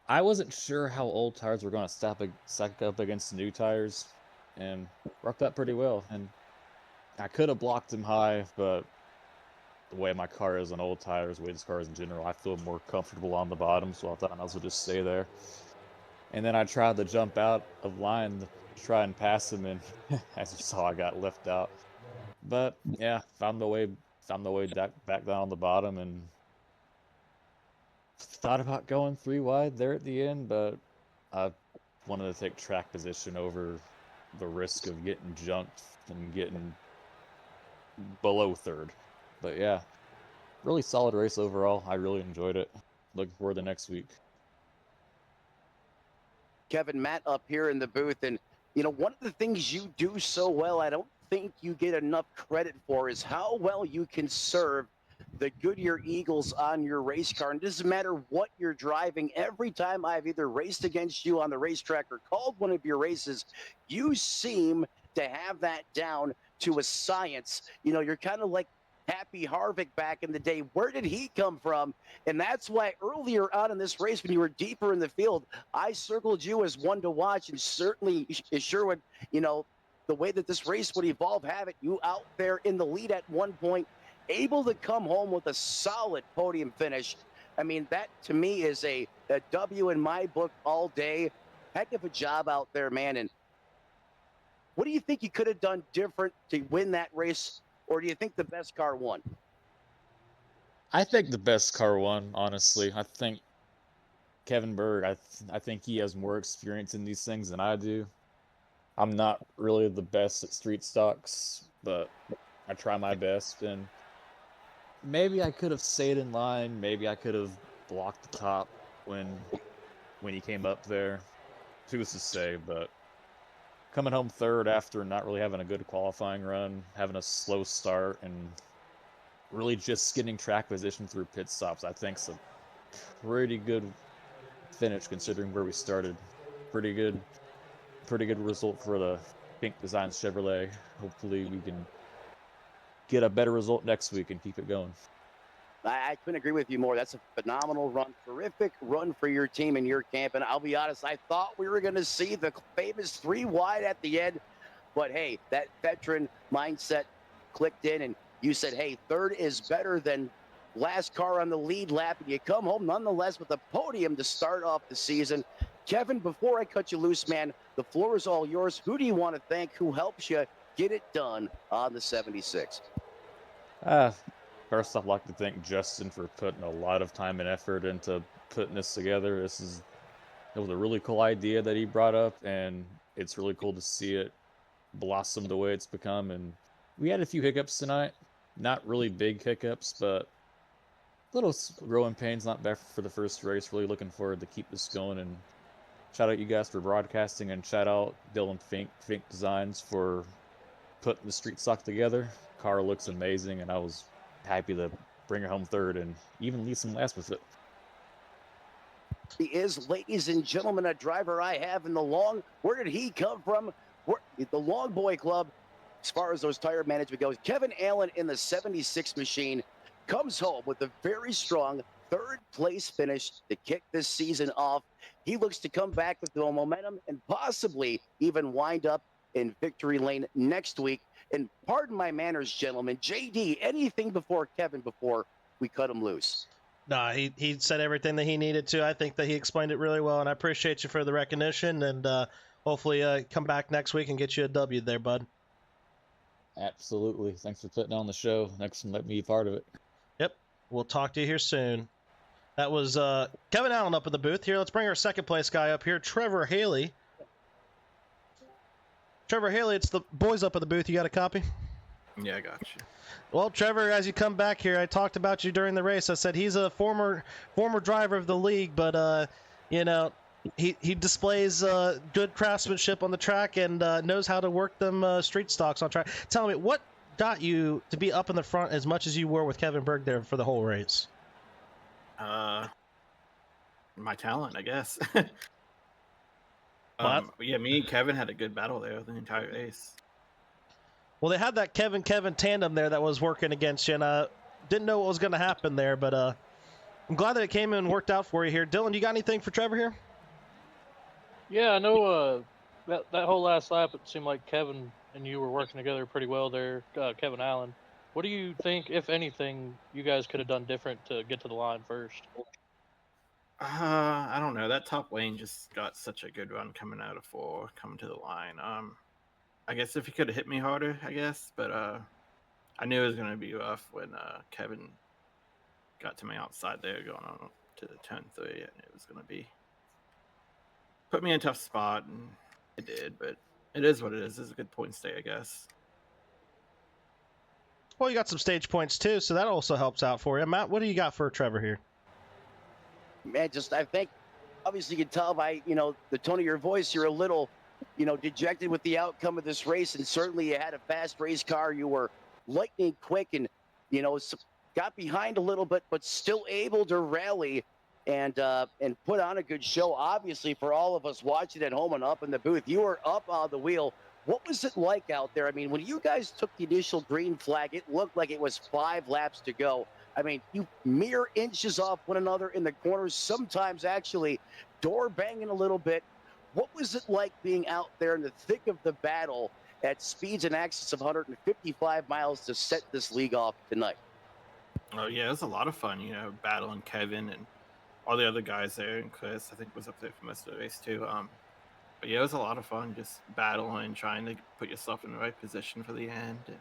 I wasn't sure how old tires were going to stack up against new tires, and worked out pretty well. And I could have blocked him high, but the way my car is on old tires, the way this car is in general, I feel more comfortable on the bottom, so I thought I might as well just stay there. And then I tried to jump out of line to try and pass him, and as you saw, I got left out. But yeah, found the way back down on the bottom, and thought about going 3 wide there at the end, but I wanted to take track position over the risk of getting junked and getting below third. But yeah, really solid race overall. I really enjoyed it. Looking forward to next week. Kevin, Matt up here in the booth, and you know, one of the things you do so well, I don't think you get enough credit for, is how well you can serve the Goodyear Eagles on your race car. And it doesn't matter what you're driving. Every time I've either raced against you on the racetrack or called one of your races, you seem to have that down to a science. You know, you're kind of like Happy Harvick back in the day. Where did he come from? And that's why earlier on in this race, when you were deeper in the field, I circled you as one to watch, and certainly sure would, you know, the way that this race would evolve, have it you out there in the lead at one point, able to come home with a solid podium finish. I mean, that to me is a W in my book all day. Heck of a job out there, man. And what do you think you could have done different to win that race? Or do you think the best car won? I think the best car won, honestly. I think Kevin Berg, I think he has more experience in these things than I do. I'm not really the best at street stocks, but I try my best. And maybe I could have stayed in line. Maybe I could have blocked the top when he came up there. Who's to say, but coming home third after not really having a good qualifying run, having a slow start, and really just getting track position through pit stops, I think is a pretty good finish considering where we started. Pretty good result for the Pink Designs Chevrolet. Hopefully we can get a better result next week and keep it going. I couldn't agree with you more. That's a phenomenal run. Terrific run for your team and your camp. And I'll be honest, I thought we were going to see the famous 3 wide at the end. But hey, that veteran mindset clicked in, and you said, hey, third is better than last car on the lead lap, and you come home nonetheless with a podium to start off the season. Kevin, before I cut you loose, man, the floor is all yours. Who do you want to thank? Who helps you get it done on the 76? First, I'd like to thank Justin for putting a lot of time and effort into putting this together. It was a really cool idea that he brought up, and it's really cool to see it blossom the way it's become. And we had a few hiccups tonight, not really big hiccups, but little growing pains. Not bad for the first race. Really looking forward to keep this going. And shout out you guys for broadcasting, and shout out L3fty Designs for putting the street stock together. Car looks amazing, and I was happy to bring it home third and even leave some last with it. He is, ladies and gentlemen, a driver I have in the long. Where did he come from? The Long Boy Club, as far as those tire management goes. Kevin Allen in the 76 machine comes home with a very strong third place finish to kick this season off. He looks to come back with the momentum and possibly even wind up in victory lane next week. And pardon my manners, gentlemen, JD, anything before Kevin before we cut him loose? No, he said everything that he needed to. I think that he explained it really well, and I appreciate you for the recognition, and hopefully come back next week and get you a W there, bud. Absolutely. Thanks for putting on the show. Thanks for letting me be part of it. Yep. We'll talk to you here soon. That was Kevin Allen up in the booth here. Let's bring our second place guy up here, Trevor Haley. Trevor Haley, it's the boys up in the booth. You got a copy? Yeah, I got you. Well, Trevor, as you come back here, I talked about you during the race. I said he's a former driver of the league, but he displays good craftsmanship on the track and knows how to work them street stocks on track. Tell me, what got you to be up in the front as much as you were with Kevin Berg there for the whole race? My talent, I guess. Yeah, me and Kevin had a good battle there the entire race. Well, they had that Kevin tandem there that was working against you, and I didn't know what was going to happen there, but I'm glad that it came in and worked out for you here. Dylan, you got anything for Trevor here? Yeah, I know that whole last lap, it seemed like Kevin and you were working together pretty well there, Kevin Allen. What do you think, if anything, you guys could have done different to get to the line first? I don't know. That top lane just got such a good run coming out of 4, coming to the line. I guess if he could have hit me harder, I guess, but I knew it was going to be rough when Kevin got to my outside there going on to the turn 3, and it was going to be put me in a tough spot, and it did, but it is what it is. It's a good point stay, I guess. Well, you got some stage points too, so that also helps out for you. Matt, what do you got for Trevor here? Man, I think, obviously you can tell by, the tone of your voice, you're a little, dejected with the outcome of this race, and certainly you had a fast race car. You were lightning quick and, got behind a little bit, but still able to rally and put on a good show, obviously, for all of us watching at home and up in the booth. You were up on the wheel. What was it like out there? I mean, when you guys took the initial green flag, it looked like it was 5 laps to go. I mean, you mere inches off one another in the corners, sometimes actually door banging a little bit. What was it like being out there in the thick of the battle at speeds and access of 155 miles to set this league off tonight? Oh, yeah, it was a lot of fun, battling Kevin and all the other guys there, and Chris, I think, was up there for most of the race, too. But yeah, it was a lot of fun just battling, trying to put yourself in the right position for the end. And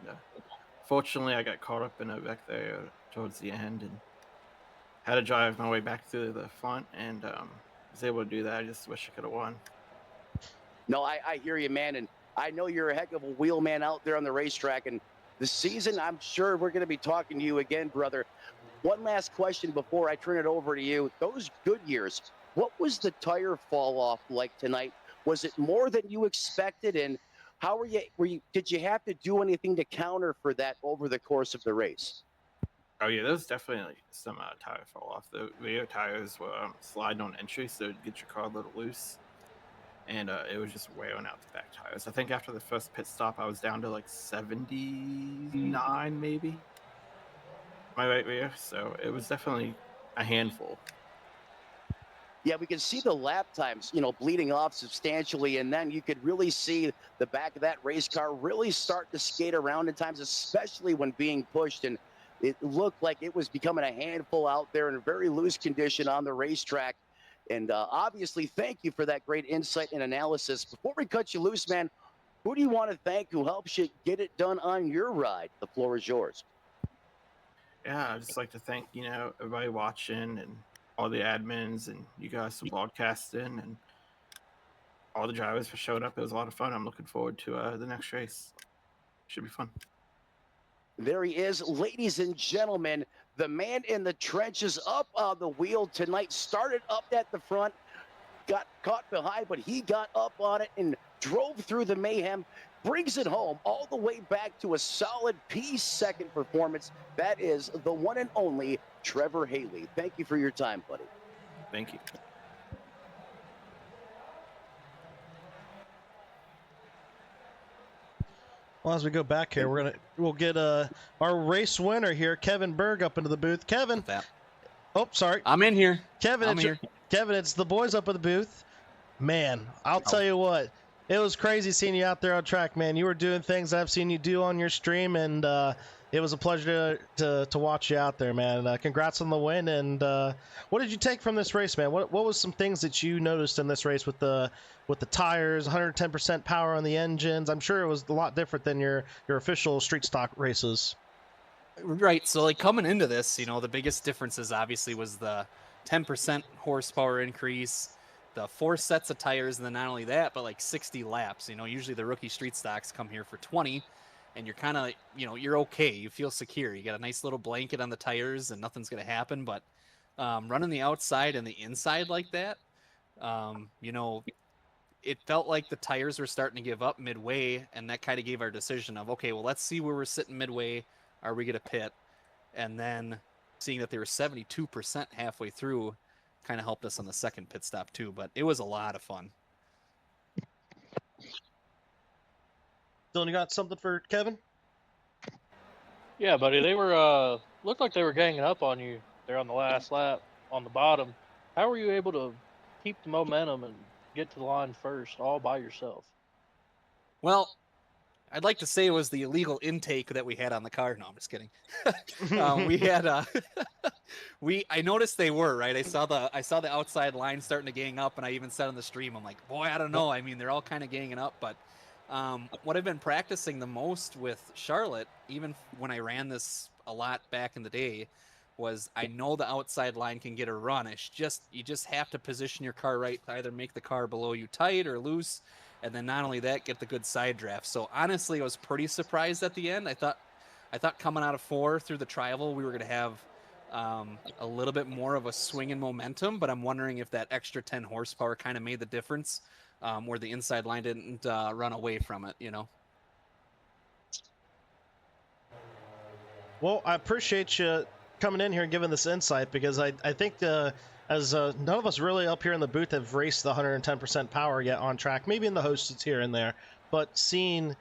fortunately, I got caught up in a wreck there towards the end and had to drive my way back to the front, and was able to do that. I just wish I could have won. No, I hear you, man, and I know you're a heck of a wheelman out there on the racetrack, and the season, I'm sure we're going to be talking to you again, brother. One last question before I turn it over to you. Those good years, what was the tire fall off like tonight? Was it more than you expected, and how were you? Did you have to do anything to counter for that over the course of the race? Oh yeah, there was definitely some tire fall off. The rear tires were sliding on entry, so it'd get your car a little loose, and it was just wearing out the back tires. I think after the first pit stop, I was down to like 79 maybe, my right rear. So it was definitely a handful. Yeah, we could see the lap times, bleeding off substantially, and then you could really see the back of that race car really start to skate around in times, especially when being pushed. And it looked like it was becoming a handful out there in a very loose condition on the racetrack. And obviously, thank you for that great insight and analysis. Before we cut you loose, man, who do you want to thank who helps you get it done on your ride? The floor is yours. Yeah, I'd just like to thank, everybody watching and all the admins and you guys for broadcasting and all the drivers for showing up. It was a lot of fun. I'm looking forward to the next race. Should be fun. There he is, ladies and gentlemen, the man in the trenches up on the wheel tonight. Started up at the front, got caught behind, but he got up on it and drove through the mayhem, brings it home all the way back to a solid P2 performance. That is the one and only Trevor Haley. Thank you for your time, buddy. Thank you. Well, as we go back here, we'll get our race winner here, Kevin Berg, up into the booth. Kevin. Oh, sorry. I'm in here. Kevin, Kevin, it's the boys up in the booth. Man, I'll tell you what, it was crazy seeing you out there on track, man. You were doing things I've seen you do on your stream, and it was a pleasure to watch you out there, man. Congrats on the win. And what did you take from this race, man? What was some things that you noticed in this race with the tires, 110% power on the engines? I'm sure it was a lot different than your official street stock races. Right. So like coming into this, the biggest differences obviously was the 10% horsepower increase, the 4 sets of tires, and then not only that, but like 60 laps. Usually the rookie street stocks come here for 20, and you're kind of, you're okay. You feel secure. You got a nice little blanket on the tires, and nothing's going to happen. But running the outside and the inside like that, it felt like the tires were starting to give up midway, and that kind of gave our decision of, okay, well, let's see where we're sitting midway. Are we going to pit? And then seeing that they were 72% halfway through kind of helped us on the second pit stop too, but it was a lot of fun. Dylan, you got something for Kevin? Yeah, buddy. They were looked like they were ganging up on you there on the last lap on the bottom. How were you able to keep the momentum and get to the line first all by yourself? Well, I'd like to say it was the illegal intake that we had on the car. No, I'm just kidding. We had I noticed they were right. I saw the outside line starting to gang up, and I even said on the stream, I'm like, boy, I don't know. I mean, they're all kind of ganging up, but what I've been practicing the most with Charlotte, even when I ran this a lot back in the day, was I know the outside line can get a run. You just have to position your car right to either make the car below you tight or loose, and then not only that, get the good side draft. So honestly, I was pretty surprised at the end. I thought coming out of 4 through the trial, we were going to have a little bit more of a swing in momentum, but I'm wondering if that extra 10 horsepower kind of made the difference, where the inside line didn't run away from it, Well, I appreciate you coming in here and giving this insight, because I think as none of us really up here in the booth have raced the 110% power yet on track, maybe in the hosts here and there, but seeing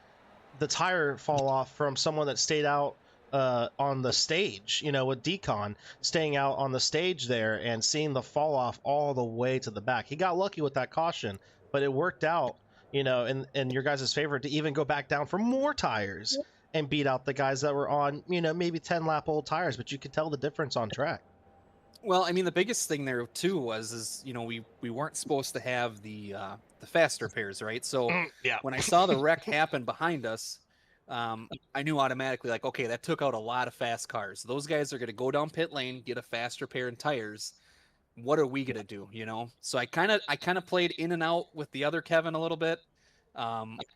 the tire fall off from someone that stayed out on the stage, with Decon staying out on the stage there and seeing the fall off all the way to the back. He got lucky with that caution, but it worked out, in your guys' favor to even go back down for more tires and beat out the guys that were on, maybe 10 lap old tires, but you could tell the difference on track. Well, I mean, the biggest thing there too was we weren't supposed to have the faster pairs, right? So Yeah. when I saw the wreck happen behind us, I knew automatically, like, okay, that took out a lot of fast cars. Those guys are going to go down pit lane, get a faster pair of tires. What are we going to do? So I kind of played in and out with the other Kevin a little bit.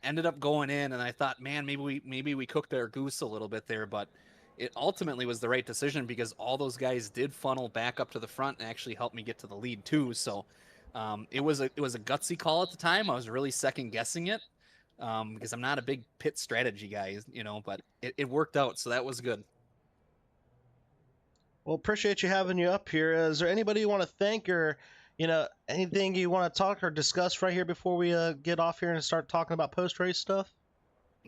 Ended up going in, and I thought, man, maybe we cooked our goose a little bit there, but it ultimately was the right decision, because all those guys did funnel back up to the front and actually helped me get to the lead too. So it was a gutsy call at the time. I was really second guessing it, because I'm not a big pit strategy guy, but it worked out, so that was good. Well, appreciate you having you up here. Is there anybody you want to thank, or anything you want to talk or discuss right here before we get off here and start talking about post-race stuff?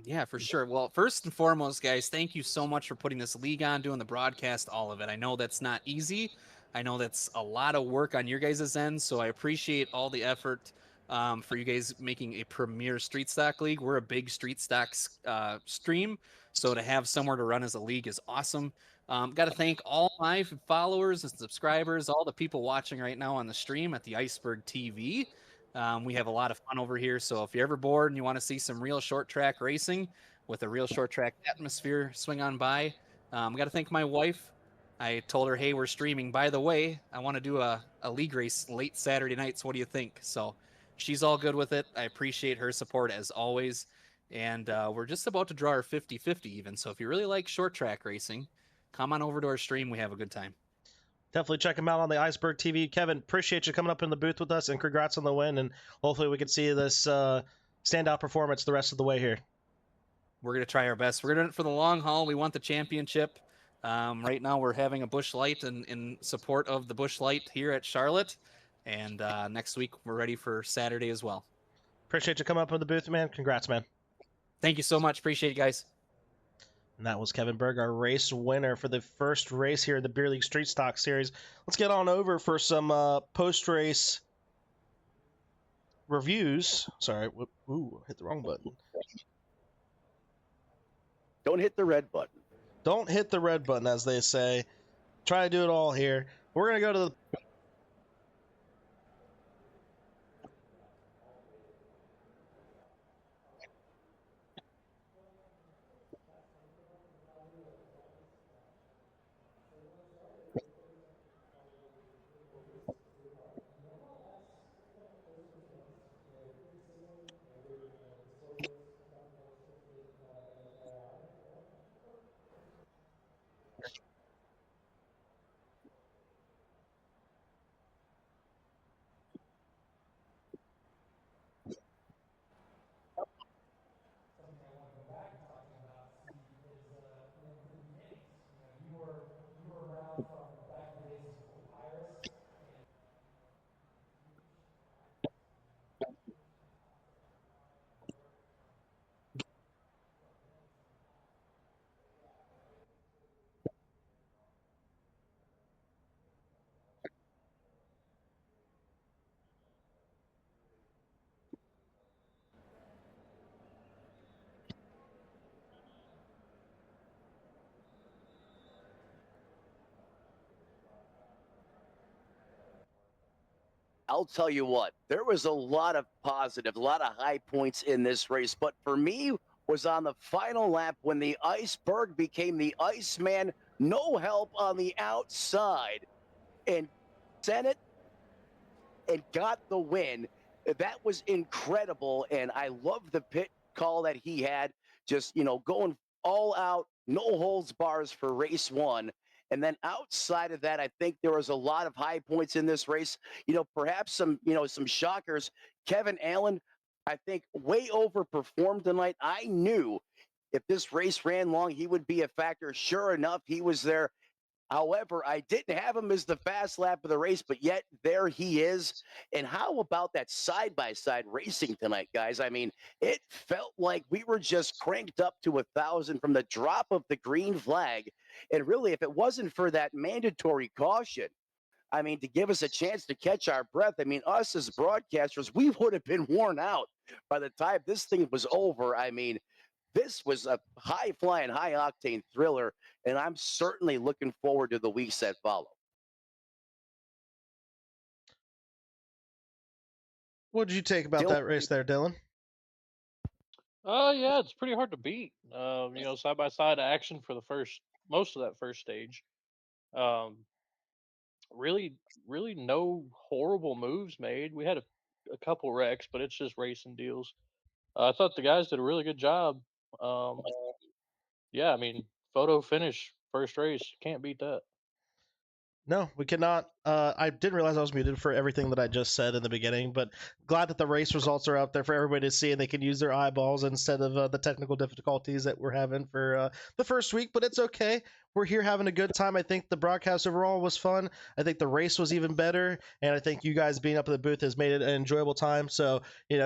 Yeah, for sure. Well, first and foremost, guys, thank you so much for putting this league on, doing the broadcast, all of it. I know that's not easy. I know that's a lot of work on your guys' end, so I appreciate all the effort for you guys making a premier street stock league. We're a big street stocks stream, so to have somewhere to run as a league is awesome. Got to thank all my followers and subscribers, all the people watching right now on the stream at the Iceberg TV. We have a lot of fun over here, so if you're ever bored and you want to see some real short track racing with a real short track atmosphere, swing on by. Got to thank my wife. I told her, hey, we're streaming. By the way, I want to do a league race late Saturday nights. What do you think? So she's all good with it. I appreciate her support as always. And we're just about to draw our 50-50 even. So if you really like short track racing, come on over to our stream. We have a good time. Definitely check him out on the Iceberg TV. Kevin, appreciate you coming up in the booth with us, and congrats on the win. And hopefully we can see this standout performance the rest of the way here. We're going to try our best. We're going to do it for the long haul. We want the championship. Right now we're having a Busch Light in support of the Busch Light here at Charlotte. And next week we're ready for Saturday as well. Appreciate you coming up in the booth, man. Congrats, man. Thank you so much. Appreciate it, guys. And that was Kevin Berg, our race winner for the first race here in the Beer League Street Stock Series. Let's get on over for some post-race reviews. Sorry, ooh, hit the wrong button. Don't hit the red button. Don't hit the red button, as they say. Try to do it all here. We're going to go to the I'll tell you what, there was a lot of positive, a lot of high points in this race, but for me was on the final lap when the Iceberg became the Iceman, no help on the outside, and sent it and got the win. That was incredible, and I love the pit call that he had, just, going all out, no holds bars for race one. And then outside of that, I think there was a lot of high points in this race. Perhaps some shockers. Kevin Allen, I think, way overperformed tonight. I knew if this race ran long, he would be a factor. Sure enough, he was there. However, I didn't have him as the fast lap of the race, but yet there he is. And how about that side-by-side racing tonight, guys? I mean, it felt like we were just cranked up to 1,000 from the drop of the green flag. And really, if it wasn't for that mandatory caution, I mean, to give us a chance to catch our breath, I mean, us as broadcasters, we would have been worn out by the time this thing was over. I mean, this was a high-flying, high-octane thriller, and I'm certainly looking forward to the weeks that follow. What did you take about that race there, Dylan? Yeah, it's pretty hard to beat. Side by side action for most of that first stage. Really, really no horrible moves made. We had a couple wrecks, but it's just racing deals. I thought the guys did a really good job. Um, yeah, I mean, photo finish first race, can't beat that. No, we cannot. I didn't realize I was muted for everything that I just said in the beginning, but glad that the race results are out there for everybody to see and they can use their eyeballs instead of the technical difficulties that we're having for the first week. But it's okay. We're here having a good time. I think the broadcast overall was fun. I think the race was even better. And I think you guys being up in the booth has made it an enjoyable time. So,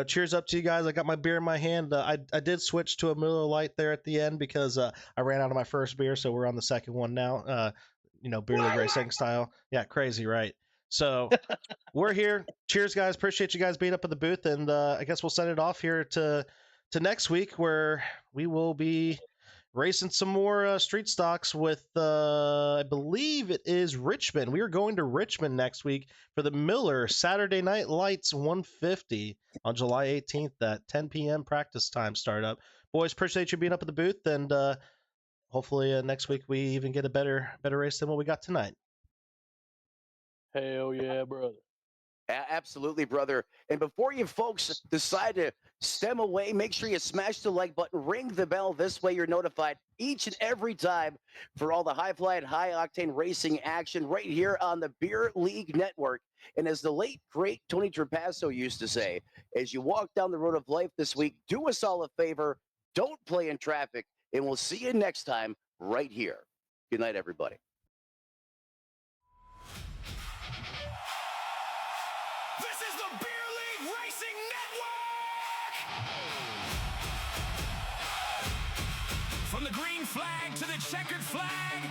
cheers up to you guys. I got my beer in my hand. I did switch to a Miller Lite there at the end because I ran out of my first beer. So we're on the second one now. beer league racing style. Yeah, crazy, right? So we're here. Cheers, guys. Appreciate you guys being up at the booth, and I guess we'll send it off here to next week, where we will be racing some more street stocks with I believe it is Richmond. We are going to Richmond next week for the Miller Saturday Night Lights 150 on July 18th at 10 p.m. practice time startup. Boys, appreciate you being up at the booth, and hopefully next week we even get a better race than what we got tonight. Hell yeah, brother. Absolutely, brother. And before you folks decide to stem away, make sure you smash the like button, ring the bell. This way you're notified each and every time for all the high flight, high octane racing action right here on the Beer League Network. And as the late, great Tony Trapasso used to say, as you walk down the road of life this week, do us all a favor, don't play in traffic, and we'll see you next time right here. Good night, everybody. This is the Beer League Racing Network! From the green flag to the checkered flag,